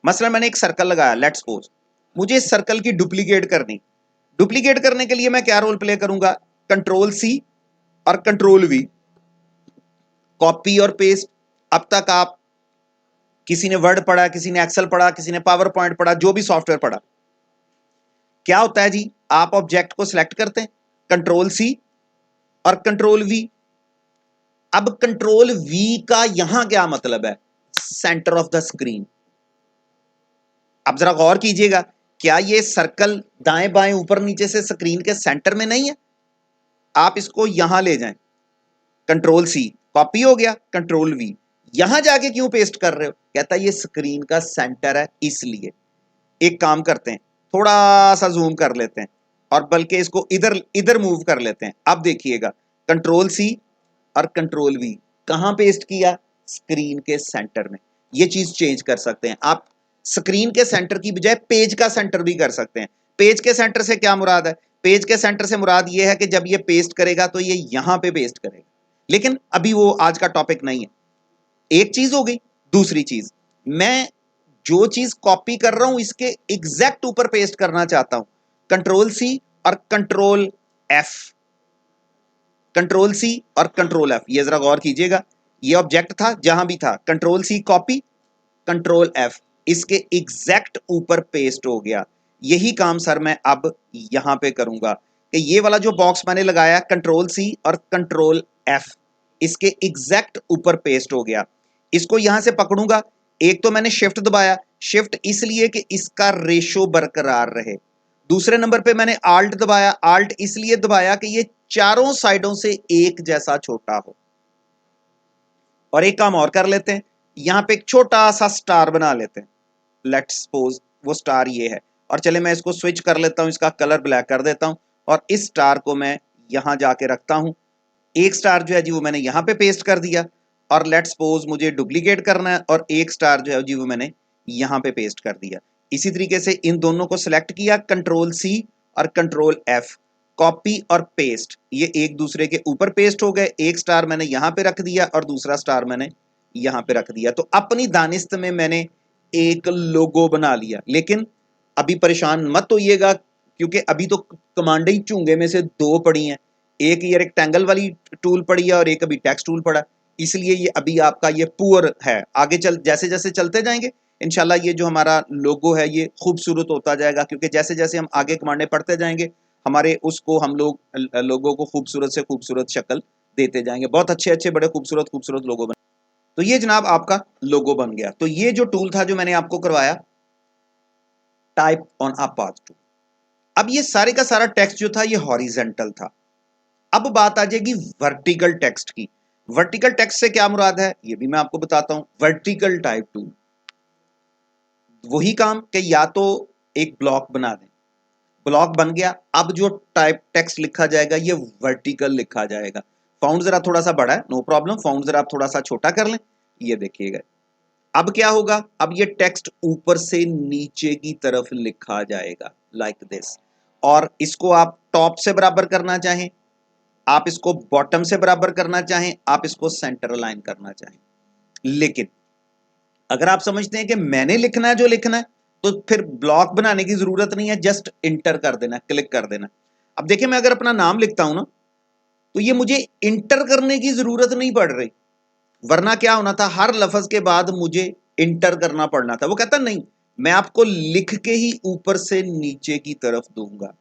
मसलन मैंने एक सर्कल लगाया, लेट्स सपोज मुझे इस सर्कल की डुप्लीकेट करनी। डुप्लीकेट करने के लिए मैं क्या रोल प्ले करूंगा, कंट्रोल सी और कंट्रोल वी, कॉपी और पेस्ट। अब तक आप, किसी ने वर्ड पढ़ा, किसी ने एक्सेल पढ़ा, किसी ने पावर पॉइंट पढ़ा, जो भी सॉफ्टवेयर पढ़ा, क्या होता है जी, आप ऑब्जेक्ट को सिलेक्ट करते हैं, कंट्रोल सी और कंट्रोल वी। अब कंट्रोल वी का यहां क्या मतलब है, सेंटर ऑफ द स्क्रीन। अब जरा गौर कीजिएगा, क्या ये सर्कल दाएं बाएं ऊपर नीचे से स्क्रीन के सेंटर में नहीं है। आप इसको यहां ले जाएं, कंट्रोल सी, कॉपी हो गया, कंट्रोल वी, यहां जाके क्यों पेस्ट कर रहे हो, कहता है ये स्क्रीन का सेंटर है इसलिए। एक काम करते हैं, थोड़ा सा जूम कर लेते हैं और बल्कि इसको इधर इधर मूव कर लेते हैं। अब देखिएगा, कंट्रोल सी और कंट्रोल वी, कहां पेस्ट किया, स्क्रीन के सेंटर में। ये चीज चेंज कर सकते हैं आप, स्क्रीन के सेंटर की बजाय पेज का सेंटर भी कर सकते हैं। पेज के सेंटर से क्या मुराद है, पेज के सेंटर से मुराद ये है कि जब ये पेस्ट करेगा तो ये यहां पे पेस्ट करेगा। लेकिन अभी वो आज का टॉपिक नहीं है। एक चीज हो गई। दूसरी चीज, मैं जो चीज कॉपी कर रहा हूं इसके एग्जैक्ट ऊपर पेस्ट करना चाहता हूं, कंट्रोल सी और कंट्रोल एफ, कंट्रोल सी और कंट्रोल एफ। ये जरा गौर कीजिएगा, ये ऑब्जेक्ट था जहां भी था, control C copy, control F, इसके एग्जैक्ट ऊपर पेस्ट हो गया। यही काम सर मैं अब यहां पे करूंगा कि ये वाला जो बॉक्स मैंने लगाया कंट्रोल सी और कंट्रोल एफ, इसके एग्जैक्ट ऊपर पेस्ट हो गया। इसको यहां से पकड़ूंगा, एक तो मैंने शिफ्ट दबाया, शिफ्ट इसलिए कि इसका रेशो बरकरार रहे। दूसरे नंबर पे मैंने आल्ट दबाया, आल्ट इसलिए दबाया कि ये चारों साइडों से एक जैसा छोटा हो। और एक काम और कर लेते हैं, यहां पे एक छोटा सा स्टार बना लेते हैं। लेट्स सपोज वो स्टार ये है, और चले मैं इसको स्विच कर लेता हूं, इसका कलर ब्लैक कर देता हूं, और इस स्टार को मैं यहां जाके रखता हूं। एक स्टार जो है जी वो मैंने यहां पे पेस्ट कर दिया, और लेट्स सपोज मुझे डुप्लीकेट करना है, और एक स्टार जो है जी वो मैंने यहां पे पेस्ट कर दिया। इसी तरीके से इन दोनों को सिलेक्ट किया, कंट्रोल सी और कंट्रोल एफ, कॉपी और पेस्ट, ये एक दूसरे के ऊपर पेस्ट हो गए। एक स्टार मैंने यहां पे रख दिया और दूसरा स्टार मैंने यहां पे रख दिया। तो अपनी दानिस्त में मैंने एक लोगो बना लिया। लेकिन अभी परेशान मत होइएगा, क्योंकि अभी तो कमांडें ही चूंगे में से दो पड़ी हैं, एक ये रेक्टेंगल वाली टूल पड़ी है और एक अभी टेक्स्ट टूल पड़ा, इसलिए ये अभी आपका ये पुअर है। आगे चल जैसे जैसे चलते जाएंगे इंशाल्लाह ये जो हमारा लोगो है ये खूबसूरत होता जाएगा, क्योंकि जैसे जैसे हम आगे कमांडें पढ़ते जाएंगे हमारे उसको हम लोग लोगों को खूबसूरत से खूबसूरत शक्ल देते जाएंगे। बहुत अच्छे अच्छे बड़े खूबसूरत खूबसूरत लोगो बने। तो ये जनाब आपका लोगो बन गया। तो ये जो टूल था जो मैंने आपको करवाया, type on a path tool. अब ये सारे का सारा टेक्स्ट जो था ये हॉरिजेंटल था। अब बात आ जाएगी वर्टिकल टेक्स्ट की। वर्टिकल टेक्स्ट से क्या मुराद है ये भी मैं आपको बताता हूं। वर्टिकल टाइप टूल वही काम कि या तो एक ब्लॉक बना दें, ब्लॉक बन गया, अब जो टाइप टेक्स्ट लिखा जाएगा ये वर्टिकल लिखा जाएगा। फाउंड जरा थोड़ा सा बड़ा है, नो प्रॉब्लम, फाउंड जरा आप थोड़ा सा छोटा कर लें, ये देखिएगा। अब क्या होगा, अब ये टेक्स्ट ऊपर से नीचे की तरफ लिखा जाएगा लाइक दिस। और इसको आप टॉप से बराबर करना चाहें, आप इसको बॉटम से बराबर करना चाहें, आप इसको सेंटर अलाइन करना चाहें। लेकिन अगर आप समझते हैं कि मैंने लिखना है जो लिखना है, तो फिर ब्लॉक बनाने की जरूरत नहीं है, जस्ट इंटर कर देना, क्लिक कर देना। अब देखिए मैं अगर अपना नाम लिखता हूं ना, तो ये मुझे इंटर करने की जरूरत नहीं पड़ रही, वरना क्या होना था, हर लफ्ज के बाद मुझे इंटर करना पड़ना था। वो कहता नहीं, मैं आपको लिख के ही ऊपर से नीचे की तरफ दूंगा।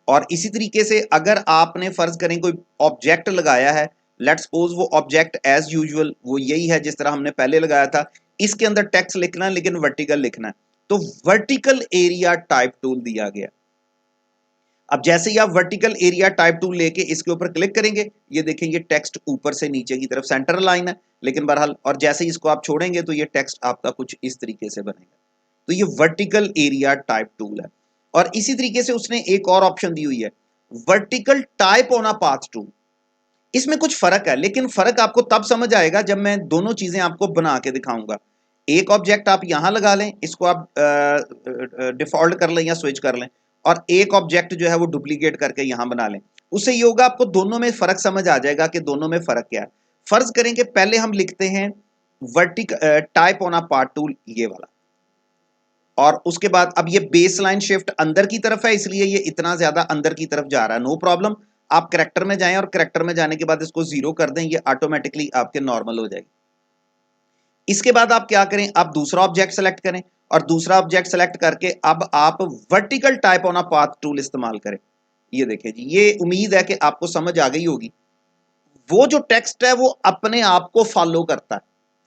और इसी तरीके से अगर आपने फर्ज करें कोई ऑब्जेक्ट लगाया है, लेट्स सपोज वो ऑब्जेक्ट एज यूजुअल वो यही है जिस तरह हमने पहले लगाया था, इसके अंदर टेक्स्ट लिखना है लेकिन वर्टिकल लिखना है, तो वर्टिकल एरिया टाइप टूल दिया गया। अब जैसे ही आप वर्टिकल एरिया टाइप टूल लेके इसके ऊपर क्लिक करेंगे, ये देखें ये टेक्स्ट ऊपर से नीचे की तरफ सेंटर लाइन है, लेकिन बहरहाल, और जैसे ही इसको आप छोड़ेंगे तो ये टेक्स्ट आपका कुछ इस तरीके से बनेगा। तो ये वर्टिकल एरिया टाइप टूल है। और इसी तरीके से उसने एक और ऑप्शन दी हुई है, vertical type on a path tool. इसमें कुछ फर्क है, लेकिन फर्क आपको तब समझ आएगा जब मैं दोनों चीजें आपको बना के दिखाऊंगा। एक ऑब्जेक्ट आप यहां लगा लें, इसको आप डिफॉल्ट कर लें या स्विच कर लें, और एक ऑब्जेक्ट जो है वो डुप्लीकेट करके यहां बना लें। उससे ये होगा आपको दोनों में फर्क समझ आ जाएगा कि दोनों में फर्क क्या है। फर्ज करें कि पहले हम लिखते हैं vertical type on a path tool, ये वाला, और उसके बाद अब ये बेस लाइन शिफ्ट अंदर की तरफ है, इसलिए ये इतना ज्यादा अंदर की तरफ जा रहा है, नो प्रॉब्लम। आप करेक्टर में जाएं और करेक्टर में जाने के बाद इसको 0 कर दें, ये ऑटोमेटिकली आपके नॉर्मल हो जाएगी। इसके बाद आप क्या करें, आप दूसरा ऑब्जेक्ट सेलेक्ट करें, और दूसरा ऑब्जेक्ट सेलेक्ट करके अब आप vertical type on a path tool इस्तेमाल करें। ये देखिए जी, ये उम्मीद है कि आपको समझ आ गई होगी। वो जो टेक्स्ट है वो अपने आप को फॉलो करता है,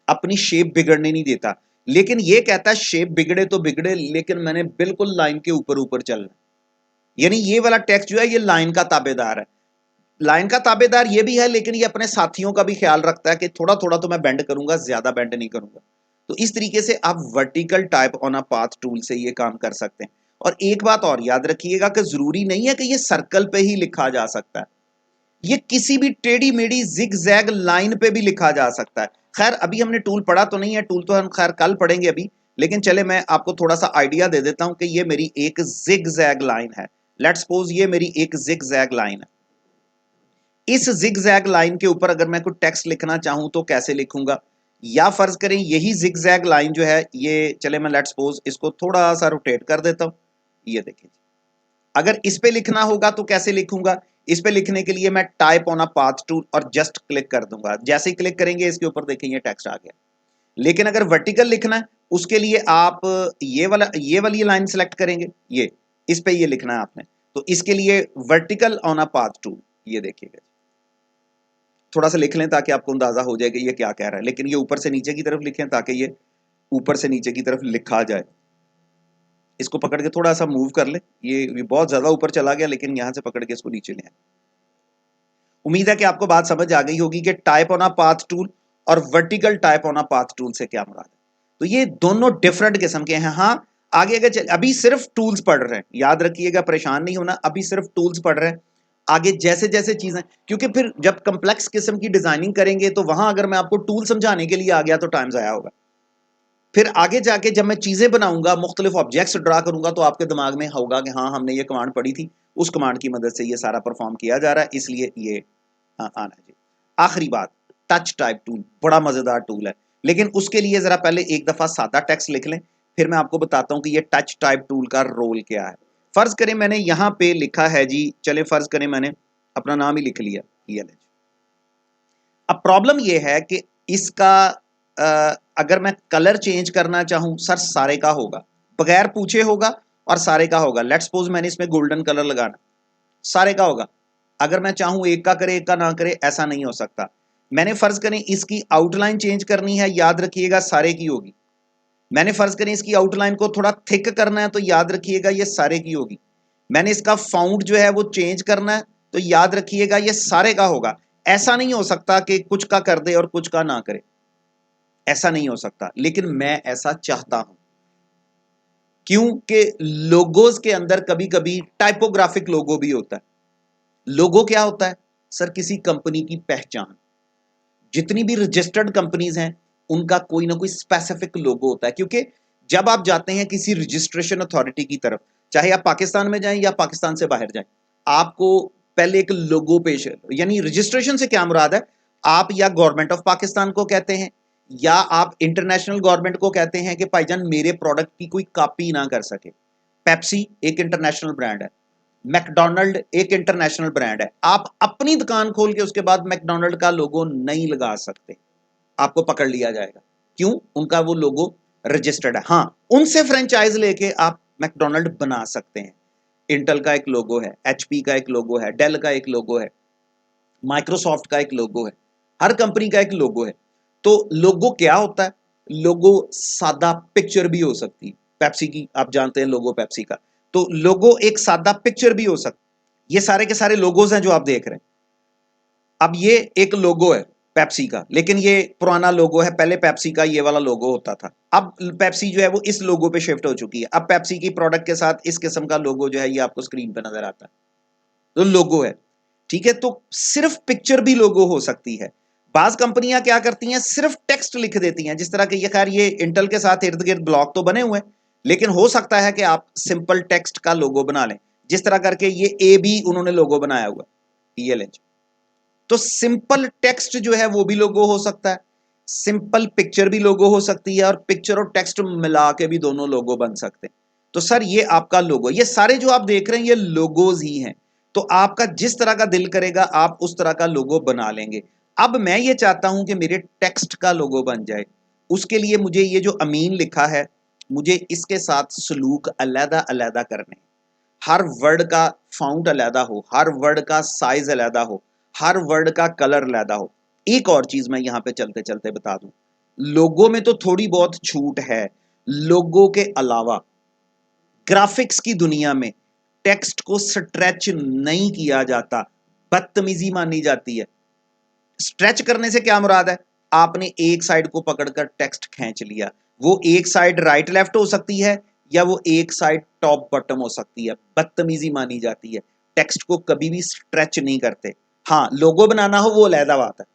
अपनी शेप बिगड़ने नहीं देता, लेकिन ये कहता है शेप बिगड़े तो बिगड़े, लेकिन मैंने बिल्कुल लाइन के ऊपर ऊपर चलना। यानी ये वाला टेक्स्ट जो है ये लाइन का ताबेदार है। लाइन का ताबेदार ये भी है, लेकिन ये अपने साथियों का भी ख्याल रखता है कि थोड़ा थोड़ा तो मैं बेंड करूंगा, ज्यादा बेंड नहीं करूंगा। तो इस तरीके से आप vertical type on a path tool से ये काम कर सकते हैं। और एक बात और याद रखिएगा कि जरूरी नहीं है कि ये सर्कल पे ही लिखा जा सकता है, ये किसी भी टेढ़ी मेढ़ी जिग जैग लाइन पे भी लिखा जा सकता है। खैर अभी हमने टूल पढ़ा तो नहीं है, टूल तो हम खैर कल पढ़ेंगे अभी, लेकिन चले मैं आपको थोड़ा सा आइडिया दे देता हूं कि ये मेरी एक जिग जैग लाइन है। लेट्स सपोज ये मेरी एक जिग जैग लाइन है। इस जिग जैग लाइन के ऊपर अगर मैं कुछ टेक्स्ट लिखना चाहूं तो कैसे लिखूंगा, या फर्ज करें यही जिग जैग लाइन जो है ये, चले मैं लेट्स सपोज इसको थोड़ा सा रोटेट कर देता हूं, ये देखिए। अगर इस पे लिखना होगा तो कैसे लिखूंगा, इस पे लिखने के लिए मैं type on a path tool और जस्ट क्लिक कर दूंगा, जैसे ही क्लिक करेंगे इसके ऊपर देखेंगे टेक्स्ट आ गया। लेकिन अगर वर्टिकल लिखना है उसके लिए आप ये वाली लाइन सेलेक्ट करेंगे, ये इस पे ये लिखना है आपने, तो इसके लिए vertical on a path tool, ये देखिएगा। थोड़ा सा लिख लें ताकि आपको अंदाजा हो जाए कि ये क्या कह रहा है, लेकिन ये ऊपर से नीचे की तरफ लिखें ताकि ये ऊपर से नीचे की तरफ लिखा जाए। इसको पकड़ के थोड़ा सा मूव कर ले, ये बहुत ज्यादा ऊपर चला गया, लेकिन यहां से पकड़ के इसको नीचे ले आए। उम्मीद है कि आपको बात समझ आ गई होगी कि type on a path tool और vertical type on a path tool से क्या मुराद है। तो ये दोनों डिफरेंट किस्म के हैं। हाँ, आगे अगर अभी सिर्फ टूल्स पढ़ रहे हैं, याद रखिएगा, परेशान नहीं होना, अभी सिर्फ टूल्स पढ़ रहे हैं। आगे जैसे जैसे चीजें, क्योंकि फिर जब कंप्लेक्स किस्म की डिजाइनिंग करेंगे तो वहां अगर मैं आपको टूल समझाने के लिए आ गया तो टाइम जाया होगा। फिर आगे जाके जब मैं चीजें बनाऊंगा, मुख्तलिफ ऑब्जेक्ट्स ड्रा करूंगा, तो आपके दिमाग में होगा कि हाँ, हमने ये कमांड पढ़ी थी, उस कमांड की मदद से ये सारा परफॉर्म किया जा रहा है, इसलिए ये आना चाहिए। आखिरी बात, टच टाइप टूल बड़ा मजेदार टूल है, लेकिन उसके लिए जरा पहले एक दफा सादा टेक्स्ट लिख लें, फिर मैं आपको बताता हूं कि ये टच टाइप टूल का रोल क्या है। फर्ज करें मैंने यहां पे लिखा है जी, चले फर्ज करें मैंने अपना नाम ही लिख लिया ELH। अब प्रॉब्लम ये है कि इसका अगर मैं कलर चेंज करना चाहूं, सर सारे का होगा, बगैर पूछे होगा और सारे का होगा। लेट्स सपोज मैंने इसमें गोल्डन कलर लगाना, सारे का होगा। अगर मैं चाहूं एक का करे एक का ना करे, ऐसा नहीं हो सकता। मैंने फर्ज करें इसकी आउटलाइन चेंज करनी है, याद रखिएगा सारे की होगी। मैंने फर्ज करें इसकी आउटलाइन को थोड़ा थिक करना है, तो याद रखिएगा ये सारे की होगी। मैंने इसका फाउंड जो है वो चेंज करना है, तो याद रखिएगा ये सारे का होगा। ऐसा नहीं हो सकता कि कुछ का कर दे और कुछ का ना करे, ऐसा नहीं हो सकता, लेकिन मैं ऐसा चाहता हूं। क्योंकि लोगोज के अंदर कभी कभी टाइपोग्राफिक लोगो भी होता है। लोगो क्या होता है सर? किसी कंपनी की पहचान। जितनी भी रजिस्टर्ड कंपनीज हैं उनका कोई ना कोई स्पेसिफिक लोगो होता है, क्योंकि जब आप जाते हैं किसी रजिस्ट्रेशन अथॉरिटी की तरफ, चाहे आप पाकिस्तान में जाएं या पाकिस्तान से बाहर जाएं, आपको पहले एक लोगो पेश, यानी रजिस्ट्रेशन से क्या मुराद है, आप या गवर्नमेंट ऑफ पाकिस्तान को कहते हैं या आप इंटरनेशनल गवर्नमेंट को कहते हैं कि भाईजान मेरे प्रोडक्ट की कोई कॉपी ना कर सके। पेप्सी एक इंटरनेशनल ब्रांड है, मैकडोनल्ड एक इंटरनेशनल ब्रांड है, आप अपनी दुकान खोल के उसके बाद मैकडोनल्ड का लोगो नहीं लगा सकते, आपको पकड़ लिया जाएगा। क्यों? उनका वो लोगो रजिस्टर्ड है। हाँ, उनसे फ्रेंचाइज लेके आप मैकडोनल्ड बना सकते हैं। इंटेल का एक लोगो है, HP का एक लोगो है, डेल का एक लोगो है, माइक्रोसॉफ्ट का एक लोगो है, हर कंपनी का एक लोगो है। तो लोगो क्या होता है? लोगो सादा पिक्चर भी हो सकती है। पेप्सी की आप जानते हैं लोगो पेप्सी का, तो लोगो एक सादा पिक्चर भी हो सकती है। ये सारे के सारे लोगोज हैं जो आप देख रहे हैं। अब ये एक लोगो है पेप्सी का, लेकिन ये पुराना लोगो है, पहले पेप्सी का ये वाला लोगो होता था। अब पेप्सी जो है वो इस लोगो पे शिफ्ट हो चुकी है। अब पेप्सी की प्रोडक्ट के साथ इस किस्म का लोगो जो है ये आपको स्क्रीन पे नजर आता है, तो लोगो है। ठीक है, तो सिर्फ पिक्चर भी लोगो हो सकती है। बाज कंपनियां क्या करती हैं, सिर्फ टेक्स्ट लिख देती हैं, जिस तरह के ये, खैर ये इंटेल के साथ इर्द गिर्द ब्लॉक तो बने हुए हैं, लेकिन हो सकता है कि आप सिंपल टेक्स्ट का लोगो बना लें, जिस तरह करके ये AB उन्होंने लोगो बनाया हुआ ELH। तो सिंपल टेक्स्ट जो है वो भी लोगो हो सकता है, सिंपल पिक्चर भी लोगो हो सकती है, और पिक्चर और टेक्स्ट मिला के भी दोनों लोगो बन सकते हैं। तो सर ये आपका लोगो, ये सारे जो आप देख रहे हैं ये लोगोज ही हैं। तो आपका जिस तरह का दिल करेगा आप उस तरह का लोगो बना लेंगे। अब मैं ये चाहता हूं कि मेरे टेक्स्ट का लोगो बन जाए, उसके लिए मुझे ये जो अमीन लिखा है, मुझे इसके साथ सलूक अलहदा अलहदा करने, हर वर्ड का फाउंट अलहदा हो, हर वर्ड का साइज अलहदा हो, हर वर्ड का कलर अलहदा हो। एक और चीज मैं यहां पे चलते चलते बता दूं, लोगो में तो थोड़ी बहुत छूट है। लोगो के अलावा ग्राफिक्स की दुनिया में टेक्स्ट को स्ट्रेच नहीं किया जाता, बदतमीजी मानी जाती है। स्ट्रेच करने से क्या मुराद है? आपने एक साइड को पकड़कर टेक्स्ट खींच लिया, वो एक साइड राइट लेफ्ट हो सकती है या वो एक साइड टॉप बॉटम हो सकती है, बदतमीजी मानी जाती है। टेक्स्ट को कभी भी स्ट्रेच नहीं करते। हाँ, लोगो बनाना हो वो अलहदा बात है।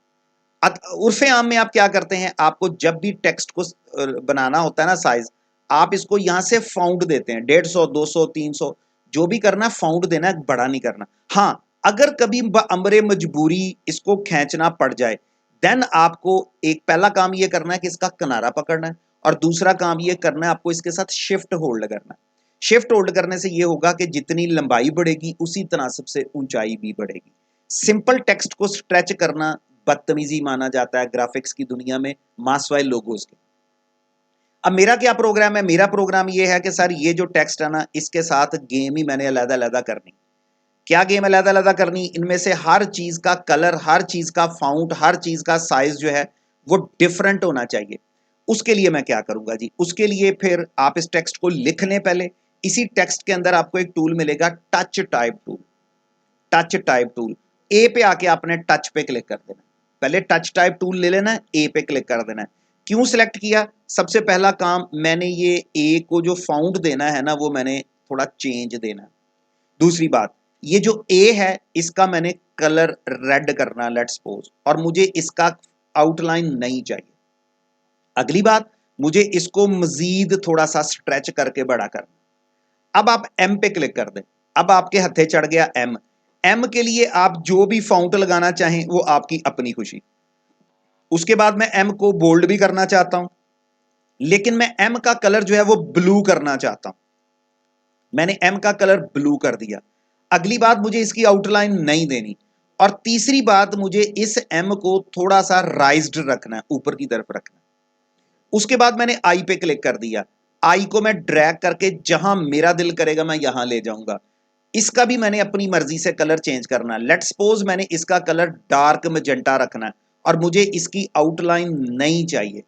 उर्फे आम में आप क्या करते हैं, आपको जब भी टेक्स्ट को बनाना होता है ना साइज, आप इसको यहां से फाउंड देते हैं, 150, 200, 300, जो भी करना फाउंड देना है, बड़ा नहीं करना। हाँ, अगर कभी अमरे मजबूरी इसको खींचना पड़ जाए, देन आपको एक पहला काम ये करना है कि इसका किनारा पकड़ना है, और दूसरा काम ये करना है आपको इसके साथ शिफ्ट होल्ड करना है। शिफ्ट होल्ड करने से ये होगा कि जितनी लंबाई बढ़ेगी उसी तनासब से ऊंचाई भी बढ़ेगी। सिंपल टेक्स्ट को स्ट्रेच करना बदतमीजी माना जाता है ग्राफिक्स की दुनिया में, मासवाई लोगोस के। अब मेरा क्या प्रोग्राम है? मेरा प्रोग्राम ये है कि सर ये जो टेक्स्ट है ना, इसके साथ गेम ही मैंने अलग अलग करनी। क्या गेम अलग अलग करनी? इनमें से हर चीज का कलर, हर चीज का फाउंट, हर चीज का साइज जो है वो डिफरेंट होना चाहिए। उसके लिए मैं क्या करूंगा जी, उसके लिए फिर आप इस टेक्स्ट को लिख लें। पहले इसी टेक्स्ट के अंदर आपको एक टूल मिलेगा, touch type tool. Touch type tool, ए पे आके आपने टच पे क्लिक कर देना। पहले टच टाइप टूल ले लेना है, ए पे क्लिक कर देना है। क्यों सिलेक्ट किया? सबसे पहला काम, मैंने ये ए को जो फाउंड देना है ना, वो मैंने थोड़ा चेंज देना है। दूसरी बात, ये जो ए है इसका मैंने कलर रेड करना, लेट्स सपोज, और मुझे इसका आउटलाइन नहीं चाहिए। अगली बात, मुझे इसको मजीद थोड़ा सा स्ट्रेच करके बड़ा करना। अब आप एम पे क्लिक कर दें। अब आपके हथे चढ़ गया एम। एम के लिए आप जो भी फाउंट लगाना चाहें वो आपकी अपनी खुशी। उसके बाद मैं एम को बोल्ड भी करना चाहता हूं, लेकिन मैं एम का कलर जो है वो ब्लू करना चाहता हूं। मैंने एम का कलर ब्लू कर दिया। अगली बात, मुझे इसकी आउटलाइन नहीं देनी। और तीसरी बात, मुझे इस एम को थोड़ा सा राइज्ड रखना है, ऊपर की तरफ रखना है। उसके बाद मैंने आई पे क्लिक कर दिया। आई को मैं ड्रैग करके जहां मेरा दिल करेगा मैं यहां ले जाऊंगा। इसका भी मैंने अपनी मर्जी से कलर चेंज करना है। लेट्स सपोज मैंने इसका कलर डार्क मैजेंटा रखना है और मुझे इसकी आउटलाइन नहीं चाहिए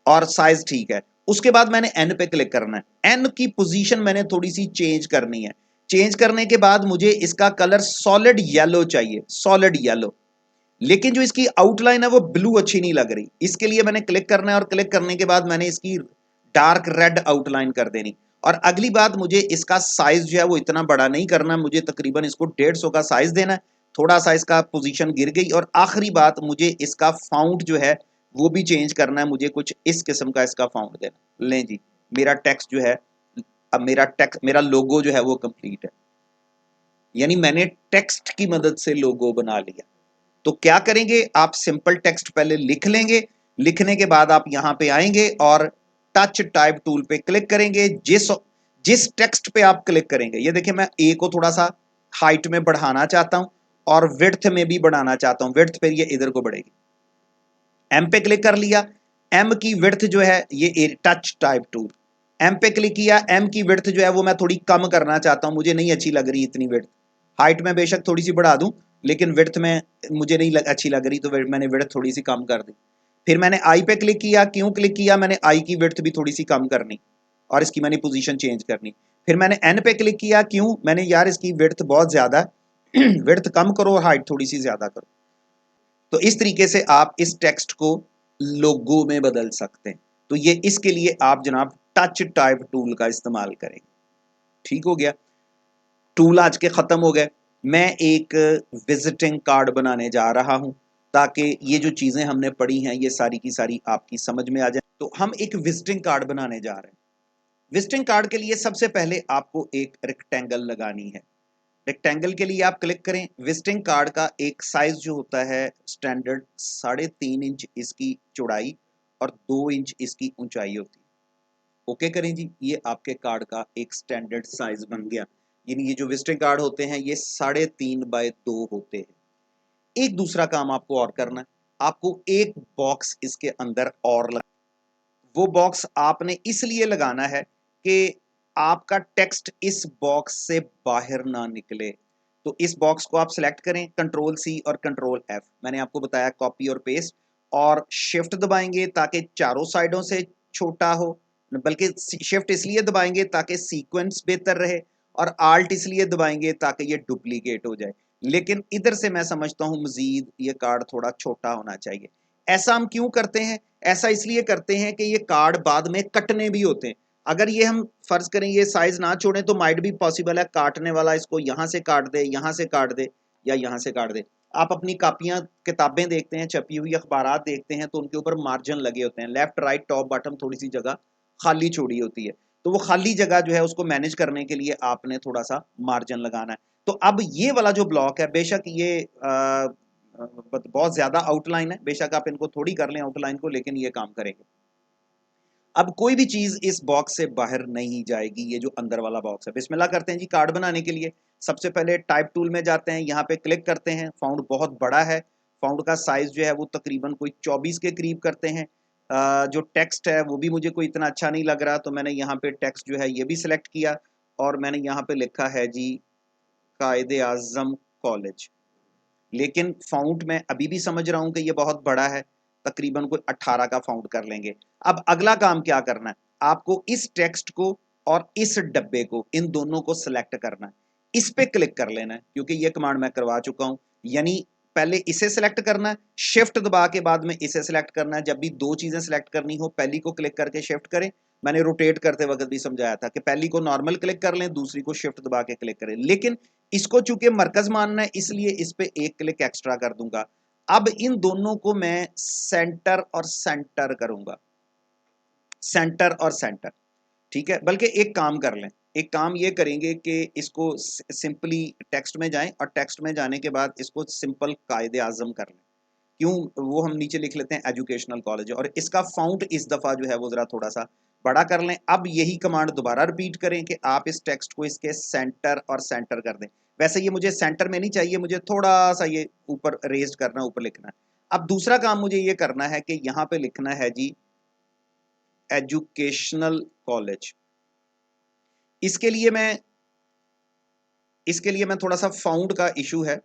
और साइज ठीक है। उसके बाद मैंने एन पे क्लिक करना है। एन की पोजीशन मैंने थोड़ी सी चेंज करनी है। चेंज करने के बाद मुझे इसका कलर सॉलिड येलो चाहिए, सॉलिड येलो। लेकिन जो इसकी आउटलाइन है वो ब्लू अच्छी नहीं लग रही। इसके लिए मैंने क्लिक करना है और क्लिक करने के बाद मैंने इसकी डार्क रेड आउटलाइन कर देनी। और अगली बात, मुझे इसका साइज जो है वो इतना बड़ा नहीं करना, मुझे तकरीबन इसको 150 का साइज देना है। थोड़ा सा इसका पोजीशन गिर गई। और आखिरी बात, मुझे इसका फाउंट जो है वो भी चेंज करना है, मुझे कुछ इस किस्म का इसका फाउंट देना। लें जी, मेरा टेक्स्ट जो है, अब मेरा लोगो जो है वो कंप्लीट है। यानी मैंने टेक्स्ट की मदद से लोगो बना लिया। तो क्या करेंगे, आप सिंपल टेक्स्ट पहले लिख लेंगे। लिखने के बाद आप यहां पे आएंगे और टच टाइप टूल पे क्लिक करेंगे। जिस जिस टेक्स्ट पे आप क्लिक करेंगे, ये देखिए मैं ए को थोड़ा सा हाइट में बढ़ाना चाहता हूं और विड्थ में भी बढ़ाना चाहता हूं। विड्थ फिर ये इधर को बढ़ेगी। एम पे क्लिक कर लिया। एम की विड्थ जो है ये टच टाइप टूल। एम पे क्लिक किया। एम की विड्थ जो है वो मैं थोड़ी कम करना चाहता हूं, मुझे नहीं अच्छी लग रही इतनी विड्थ। हाइट में बेशक थोड़ी सी बढ़ा दूं, लेकिन विड्थ में मुझे नहीं अच्छी लग रही, तो मैंने विड्थ थोड़ी सी कम कर दी। फिर मैंने आई पे क्लिक किया। क्यों क्लिक किया? मैंने आई की विड्थ भी थोड़ी सी कम करनी और इसकी मैंने पोजीशन चेंज करनी। फिर मैंने एन पे क्लिक किया। क्यों? मैंने यार इसकी विड्थ बहुत ज्यादा है, विड्थ कम करो और हाइट थोड़ी सी ज्यादा करो। तो इस तरीके से आप इस टेक्स्ट को लोगो में बदल सकते हैं। तो ये इसके लिए आप जनाब टच टाइप टूल का इस्तेमाल करेंगे। ठीक हो गया, टूल आज के खत्म हो गए। मैं एक विजिटिंग कार्ड बनाने जा रहा हूं ताकि ये जो चीजें हमने पढ़ी हैं ये सारी की सारी आपकी समझ में आ जाए। तो हम एक विजिटिंग कार्ड बनाने जा रहे हैं। विजिटिंग कार्ड के लिए सबसे पहले आपको एक रेक्टेंगल लगानी है। रेक्टेंगल के लिए आप क्लिक करें। विजिटिंग कार्ड का एक साइज जो होता है स्टैंडर्ड 3.5 इंच इसकी चौड़ाई और 2 इंच इसकी ऊंचाई होती है। ओके करें जी, ये आपके कार्ड का एक स्टैंडर्ड साइज बन गया। यानी ये जो विजिटिंग कार्ड होते हैं ये 3.5x2 होते हैं। एक दूसरा काम आपको और करना है, आपको एक बॉक्स इसके अंदर और लगा। वो बॉक्स आपने इसलिए लगाना है कि आपका टेक्स्ट इस बॉक्स से बाहर ना निकले। तो इस बॉक्स को आप सिलेक्ट करें, कंट्रोल सी और कंट्रोल एफ। मैंने आपको बताया कॉपी और पेस्ट, और शिफ्ट दबाएंगे ताकि चारों साइडों से छोटा हो, बल्कि शिफ्ट इसलिए दबाएंगे ताकि सीक्वेंस बेहतर रहे, और आल्ट इसलिए दबाएंगे ताकि ये डुप्लीकेट हो जाए। लेकिन इधर से मैं समझता हूं मजीद ये कार्ड थोड़ा छोटा होना चाहिए। ऐसा हम क्यों करते हैं? ऐसा इसलिए करते हैं कि ये कार्ड बाद में कटने भी होते हैं। अगर ये हम फर्ज करें ये साइज ना छोड़े तो माइट भी पॉसिबल है काटने वाला इसको यहां से काट दे, यहां से काट दे, या यहां से काट दे। आप अपनी कापियां किताबें देखते हैं, छपी हुई अखबारात देखते हैं, तो उनके ऊपर मार्जिन लगे होते हैं, लेफ्ट राइट टॉप बॉटम, थोड़ी सी जगह खाली छोड़ी होती है। तो वो खाली जगह जो है उसको मैनेज करने के लिए आपने थोड़ा सा मार्जिन लगाना है। तो अब ये वाला जो ब्लॉक है, बेशक ये बहुत ज्यादा आउटलाइन है, बेशक आप इनको थोड़ी कर लें आउटलाइन को, लेकिन ये काम करेंगे। अब कोई भी चीज इस बॉक्स से बाहर नहीं जाएगी, ये जो अंदर वाला बॉक्स है। बिस्मिल्लाह करते हैं जी कार्ड बनाने के लिए। सबसे पहले टाइप टूल में जाते हैं, यहाँ पे क्लिक करते हैं। फाउंड बहुत बड़ा है, फाउंड का साइज जो है वो तकरीबन कोई 24 के करीब करते हैं। जो टेक्स्ट है वो भी मुझे कोई इतना अच्छा नहीं लग रहा, तो मैंने यहाँ पे टेक्स्ट जो है ये भी सिलेक्ट किया और मैंने यहाँ पे लिखा है जी कायदे आजम कॉलेज। लेकिन फाउंट मैं अभी भी समझ रहा हूँ कि ये बहुत बड़ा है, तकरीबन कोई 18 का फाउंड कर लेंगे। अब अगला काम क्या करना है, आपको इस टेक्स्ट को और इस डब्बे को, इन दोनों को सिलेक्ट करना है, इस पे क्लिक कर लेना है, क्योंकि ये कमांड मैं करवा चुका हूं। यानी पहले इसे सिलेक्ट करना है, शिफ्ट दबा के बाद में इसे सिलेक्ट करना है। जब भी दो चीजें सिलेक्ट करनी हो, पहली को क्लिक करके शिफ्ट करें। मैंने रोटेट करते वक्त भी समझाया था कि पहली को नॉर्मल क्लिक कर लें, दूसरी को शिफ्ट दबा के क्लिक करें। लेकिन इसको चूंकि मरकज मानना है, इसलिए इस पे एक क्लिक एक्स्ट्रा कर दूंगा। अब इन दोनों को मैं सेंटर और सेंटर करूंगा, सेंटर और सेंटर, ठीक है। बल्कि एक काम कर लें, एक काम ये करेंगे कि इसको सिंपली टेक्स्ट में जाएं और टेक्स्ट में जाने के बाद इसको सिंपल कायदे आजम कर लें। क्यों, वो हम नीचे लिख लेते हैं एजुकेशनल कॉलेज, और इसका फाउंट इस दफा जो है वो जरा थोड़ा सा बड़ा कर लें। अब यही कमांड दोबारा रिपीट करें कि आप इस टेक्स्ट को इसके सेंटर और सेंटर कर दें। वैसे ये मुझे सेंटर में नहीं चाहिए, मुझे थोड़ा सा ये ऊपर रेज करना, ऊपर लिखना है। अब दूसरा काम मुझे ये करना है कि यहां पे लिखना है जी एजुकेशनल कॉलेज। इसके लिए मैं थोड़ा सा फाउंड का इशू है,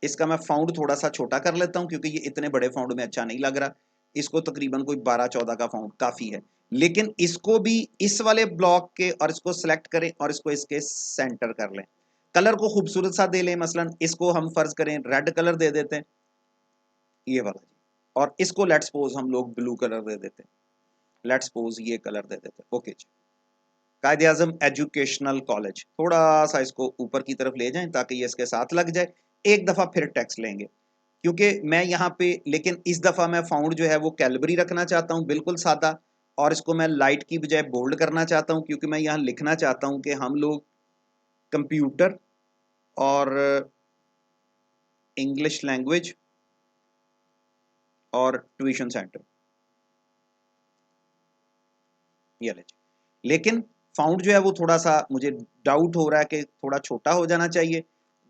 इसका मैं फाउंड थोड़ा सा छोटा कर लेता हूं, क्योंकि ये इतने बड़े फाउंड में अच्छा नहीं लग रहा। इसको तकरीबन कोई 12-14 का फाउंड काफी है। लेकिन इसको भी इस वाले ब्लॉक के, और इसको सिलेक्ट करें और इसको इसके सेंटर कर लें। कलर को खूबसूरत सा दे लें, मसलन इसको हम फर्ज करें रेड कलर दे देते हैं, ये वाला जी। और इसको लेट्स सपोज हम लोग ब्लू कलर दे देते हैं, लेट्स सपोज ये कलर दे देते हैं। ओके जी, कायदे आजम एजुकेशनल कॉलेज, थोड़ा सा इसको ऊपर की तरफ ले जाएं ताकि ये इसके साथ लग जाए। एक दफा फिर टेक्स्ट लेंगे, क्योंकि मैं यहाँ पे, लेकिन इस दफा मैं फाउंड जो है वो कैलबरी रखना चाहता हूँ, बिल्कुल सादा। और इसको मैं लाइट की बजाय बोल्ड करना चाहता हूँ, क्योंकि मैं यहाँ लिखना चाहता हूँ कि हम लोग कंप्यूटर और इंग्लिश लैंग्वेज और ट्यूशन सेंटर, ये ले। लेकिन फाउंड जो है वो थोड़ा सा मुझे डाउट हो रहा है कि थोड़ा छोटा हो जाना चाहिए।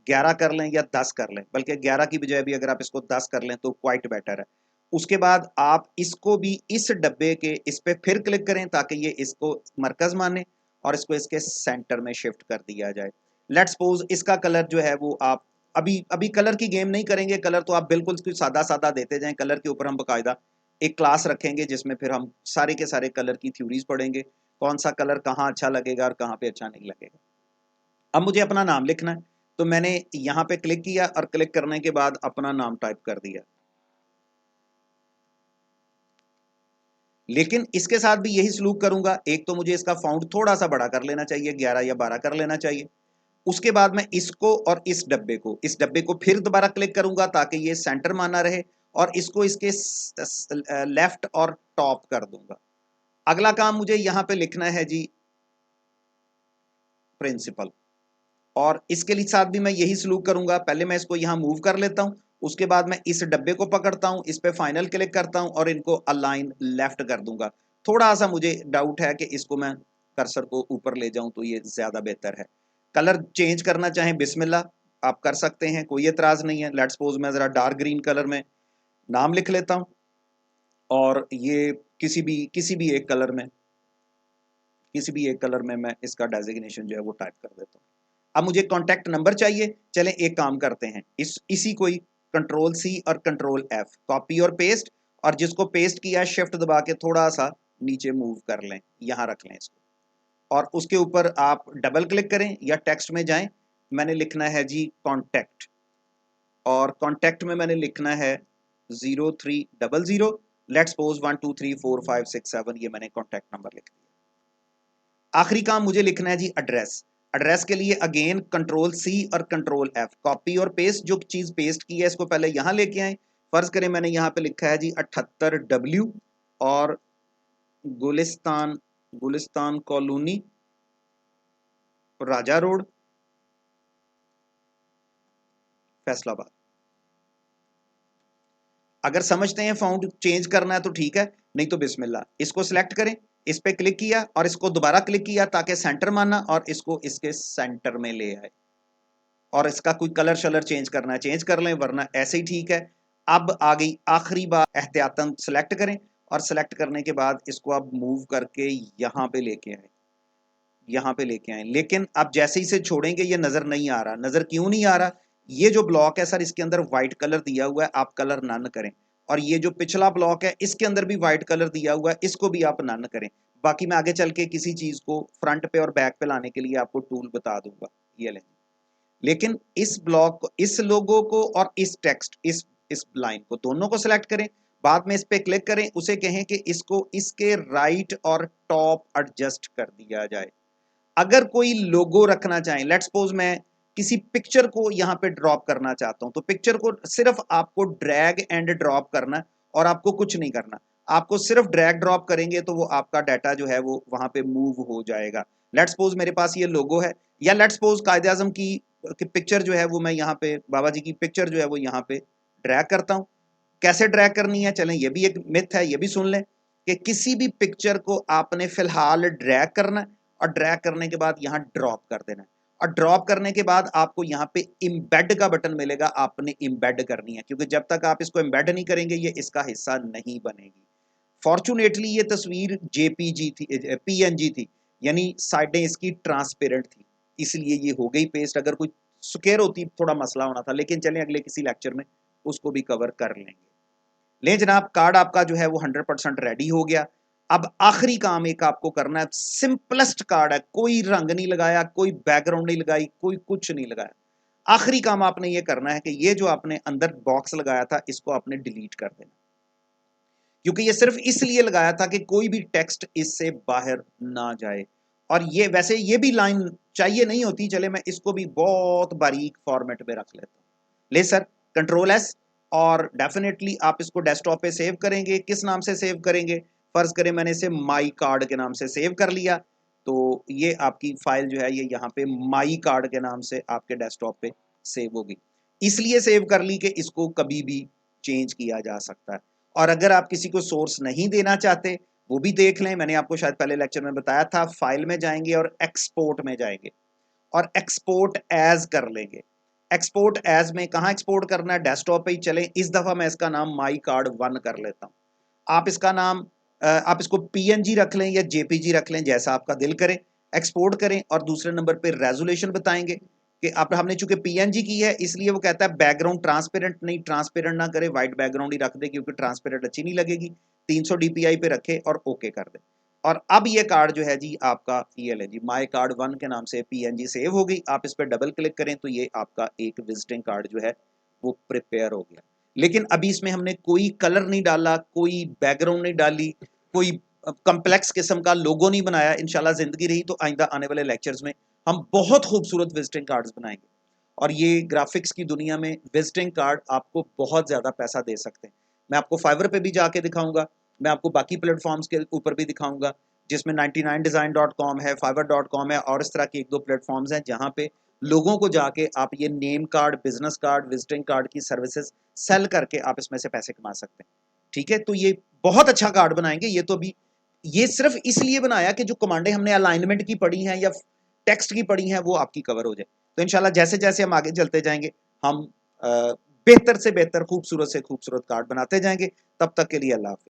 11 कर लें या 10 कर लें, बल्कि 11 की बजाय भी अगर आप इसको 10 कर लें तो क्वाइट बेटर है। उसके बाद आप इसको भी इस डब्बे के इस पे फिर क्लिक करें ताकि ये इसको मरकज माने, और इसको इसके सेंटर में शिफ्ट कर दिया जाए। लेट्स सपोज इसका कलर जो है वो आप अभी अभी कलर की गेम नहीं करेंगे, कलर तो आप बिल्कुल सादा सादा देते जाएं। कलर के ऊपर हम बाकायदा एक क्लास रखेंगे जिसमें फिर हम सारे के सारे कलर की थ्योरीज पढ़ेंगे, कौन सा कलर कहाँ अच्छा लगेगा और कहाँ पे अच्छा नहीं लगेगा। अब मुझे अपना नाम लिखना है, तो मैंने यहाँ पे क्लिक किया और क्लिक करने के बाद अपना नाम टाइप कर दिया। लेकिन इसके साथ भी यही सलूक करूंगा, एक तो मुझे इसका फाउंड थोड़ा सा बड़ा कर लेना चाहिए, 11 या 12 कर लेना चाहिए। उसके बाद मैं इसको और इस डब्बे को फिर दोबारा क्लिक करूंगा ताकि ये सेंटर माना रहे, और इसको इसके लेफ्ट और टॉप कर दूंगा। अगला काम मुझे यहां पे लिखना है जी प्रिंसिपल, और इसके लिए साथ भी मैं यही सलूक करूंगा। पहले मैं इसको यहां मूव कर लेता हूं, उसके बाद मैं इस डब्बे को पकड़ता हूं, इस पे फाइनल क्लिक करता हूं और इनको अलाइन लेफ्ट कर दूंगा। थोड़ा सा मुझे डाउट है कि इसको मैं कर्सर को ऊपर ले जाऊं तो ये ज्यादा बेहतर है। कलर चेंज करना चाहें बिस्मिल्लाह, आप कर सकते हैं, कोई एतराज नहीं है। लेट्स सपोज मैं जरा डार्क ग्रीन कलर में नाम लिख लेता हूं, और ये किसी भी एक कलर में मैं इसका डेजिग्नेशन जो है वो टाइप कर देता हूँ। अब मुझे कॉन्टैक्ट नंबर चाहिए, चलें एक काम करते हैं, इसी कोई कंट्रोल सी और कंट्रोल एफ, कॉपी और पेस्ट, और जिसको पेस्ट किया शिफ्ट दबा के थोड़ा सा नीचे मूव कर लें, यहां रख लें इसको, और उसके ऊपर आप डबल क्लिक करें या टेक्स्ट में जाएं। मैंने लिखना है जी कॉन्टैक्ट, और कॉन्टैक्ट में मैंने लिखना है 0300, लेट्स सपोज 1234567, ये मैंने कॉन्टैक्ट नंबर लिख दिया। आखिरी काम मुझे लिखना है जी एड्रेस। एड्रेस के लिए अगेन कंट्रोल सी और कंट्रोल एफ, कॉपी और पेस्ट, जो चीज पेस्ट की है इसको पहले यहां लेके आए। फर्ज करें मैंने यहां पे लिखा है जी 78W, और गुलिस्तान गुलिस्तान कॉलोनी, राजा रोड, फैसलाबाद। अगर समझते हैं फाउंड चेंज करना है तो ठीक है, नहीं तो बिस्मिल्लाह। इसको सिलेक्ट करें, इस पे क्लिक किया और इसको दोबारा क्लिक किया ताकि सेंटर माना, और इसको इसके सेंटर में ले आए। और इसका कोई कलर शलर चेंज करना है चेंज कर लें, वरना ऐसे ही ठीक है। अब आ गई आखिरी बार, एहतियातन सेलेक्ट करें, और सेलेक्ट करने के बाद इसको आप मूव करके यहाँ पे लेके आए, यहाँ पे लेके आए। लेकिन अब जैसे ही इसे छोड़ेंगे ये नजर नहीं आ रहा। नजर क्यों नहीं आ रहा? ये जो ब्लॉक है सर, इसके अंदर व्हाइट कलर दिया हुआ है, आप कलर नन करें। और ये जो पिछला ब्लॉक है इसके अंदर भी व्हाइट कलर दिया हुआ है, इसको भी आप नन करें। बाकी मैं आगे चल के किसी चीज को फ्रंट पे और बैक पे लाने के लिए आपको टूल बता दूंगा, ये लें। लेकिन इस ब्लॉक को, इस लोगो को और इस टेक्स्ट, इस लाइन को, दोनों को सिलेक्ट करें, बाद में इस पे क्लिक करें, उसे कहें कि इसको इसके राइट और टॉप एडजस्ट कर दिया जाए। अगर कोई लोगो रखना चाहें, लेट्स सपोज मैं किसी पिक्चर को यहां पे ड्रॉप करना चाहता हूं, तो पिक्चर को सिर्फ आपको ड्रैग एंड ड्रॉप करना और आपको कुछ नहीं करना। आपको सिर्फ ड्रैग ड्रॉप करेंगे तो वो आपका डाटा जो है वो वहां पे मूव हो जाएगा। लेट्स सपोज मेरे पास ये लोगो है, या लेट्स सपोज कायदे आजम की पिक्चर जो है वो मैं यहाँ पे, बाबा जी की पिक्चर जो है वो यहाँ पे ड्रैग करता हूँ। कैसे ड्रैग करनी है, चलें ये भी एक मिथ है, ये भी सुन लें कि किसी भी पिक्चर को आपने फिलहाल ड्रैग करना है और ड्रैग करने के बाद यहाँ ड्रॉप कर देना है, और ड्रॉप करने के बाद आपको यहाँ पे इम्बेड का बटन मिलेगा, आपने इम्बेड करनी है, क्योंकि जब तक आप इसको इम्बेड नहीं करेंगे ये इसका हिस्सा नहीं बनेगी। फॉर्चुनेटली ये तस्वीर जेपीजी थी, पीएनजी थी, यानी साइडें इसकी ट्रांसपेरेंट थी, इसलिए ये हो गई पेस्ट। अगर कोई स्क्वायर होती थोड़ा मसला होना था, लेकिन चलें अगले किसी लेक्चर में उसको भी कवर कर लेंगे। ले जनाब, कार्ड आपका जो है वो 100% रेडी हो गया। अब आखिरी काम एक आपको करना है, सिंपलेस्ट कार्ड है, कोई रंग नहीं लगाया, कोई बैकग्राउंड नहीं लगाई, कोई कुछ नहीं लगाया। आखिरी काम आपने ये करना है कि ये जो आपने अंदर बॉक्स लगाया था इसको आपने डिलीट कर देना, क्योंकि ये सिर्फ इसलिए लगाया था कि कोई भी टेक्स्ट इससे बाहर ना जाए। और ये वैसे ये भी लाइन चाहिए नहीं होती, चले मैं इसको भी बहुत बारीक फॉर्मेट में रख लेता हूं। ले सर, कंट्रोल एस, और डेफिनेटली आप इसको डेस्कटॉप पे सेव करेंगे। किस नाम से सेव करेंगे, फर्ज करें मैंने इसे माई कार्ड के नाम से सेव कर लिया, तो ये आपकी फाइल जो है ये यहाँ पे माई कार्ड के नाम से आपके डेस्कटॉप पे सेव होगी। इसलिए सेव कर ली कि इसको कभी भी चेंज किया जा सकता है। और अगर आप किसी को सोर्स नहीं देना चाहते वो भी देख लें, मैंने आपको शायद पहले लेक्चर में बताया था, फाइल में जाएंगे और एक्सपोर्ट में जाएंगे और एक्सपोर्ट एज कर लेंगे। एक्सपोर्ट एज में कहाँ एक्सपोर्ट करना है, डेस्कटॉप पे ही चलें। इस दफा मैं इसका नाम माई कार्ड 1 कर लेता हूँ। आप इसका नाम आप इसको पीएनजी रख लें या जेपीजी रख लें, जैसा आपका दिल करे। एक्सपोर्ट करें और दूसरे नंबर पे रेजोल्यूशन बताएंगे कि आप, हमने चूंकि पीएनजी की है इसलिए वो कहता है बैकग्राउंड ट्रांसपेरेंट नहीं, ट्रांसपेरेंट ना करे, व्हाइट बैकग्राउंड ही रख दे क्योंकि ट्रांसपेरेंट अच्छी नहीं लगेगी। 300 डीपीआई पे रखे और ओके कर दे। और अब ये कार्ड जो है जी आपका, ये ले जी माई कार्ड 1 के नाम से पीएनजी सेव हो गई। आप इस पर डबल क्लिक करें तो ये आपका एक विजिटिंग कार्ड जो है वो प्रिपेयर हो गया। लेकिन अभी इसमें हमने कोई कलर नहीं डाला, कोई बैकग्राउंड नहीं डाली, कोई कम्प्लेक्स किस्म का लोगो नहीं बनाया। इंशाल्लाह जिंदगी रही तो आइंदा आने वाले लेक्चर्स में हम बहुत खूबसूरत विजिटिंग कार्ड्स बनाएंगे, और ये ग्राफिक्स की दुनिया में विजिटिंग कार्ड आपको बहुत ज़्यादा पैसा दे सकते हैं। मैं आपको फाइवर पे भी जाके दिखाऊंगा, मैं आपको बाकी प्लेटफॉर्म्स के ऊपर भी दिखाऊंगा, जिसमें 99design.com है, fiverr.com है, और इस तरह के 1-2 प्लेटफॉर्म्स हैं जहाँ पे लोगों को जाके आप ये name card, business card, visiting card की सर्विसेज सेल करके आप इसमें से पैसे कमा सकते हैं। ठीक है, तो ये बहुत अच्छा कार्ड बनाएंगे। ये तो अभी ये सिर्फ इसलिए बनाया कि जो कमांडें हमने अलाइनमेंट की पढ़ी हैं या टेक्स्ट की पढ़ी हैं वो आपकी कवर हो जाए। तो इंशाल्लाह जैसे जैसे हम आगे चलते जाएंगे हम बेहतर से बेहतर, खूबसूरत से खूबसूरत कार्ड बनाते जाएंगे। तब तक के लिए अल्लाह हाफिज़।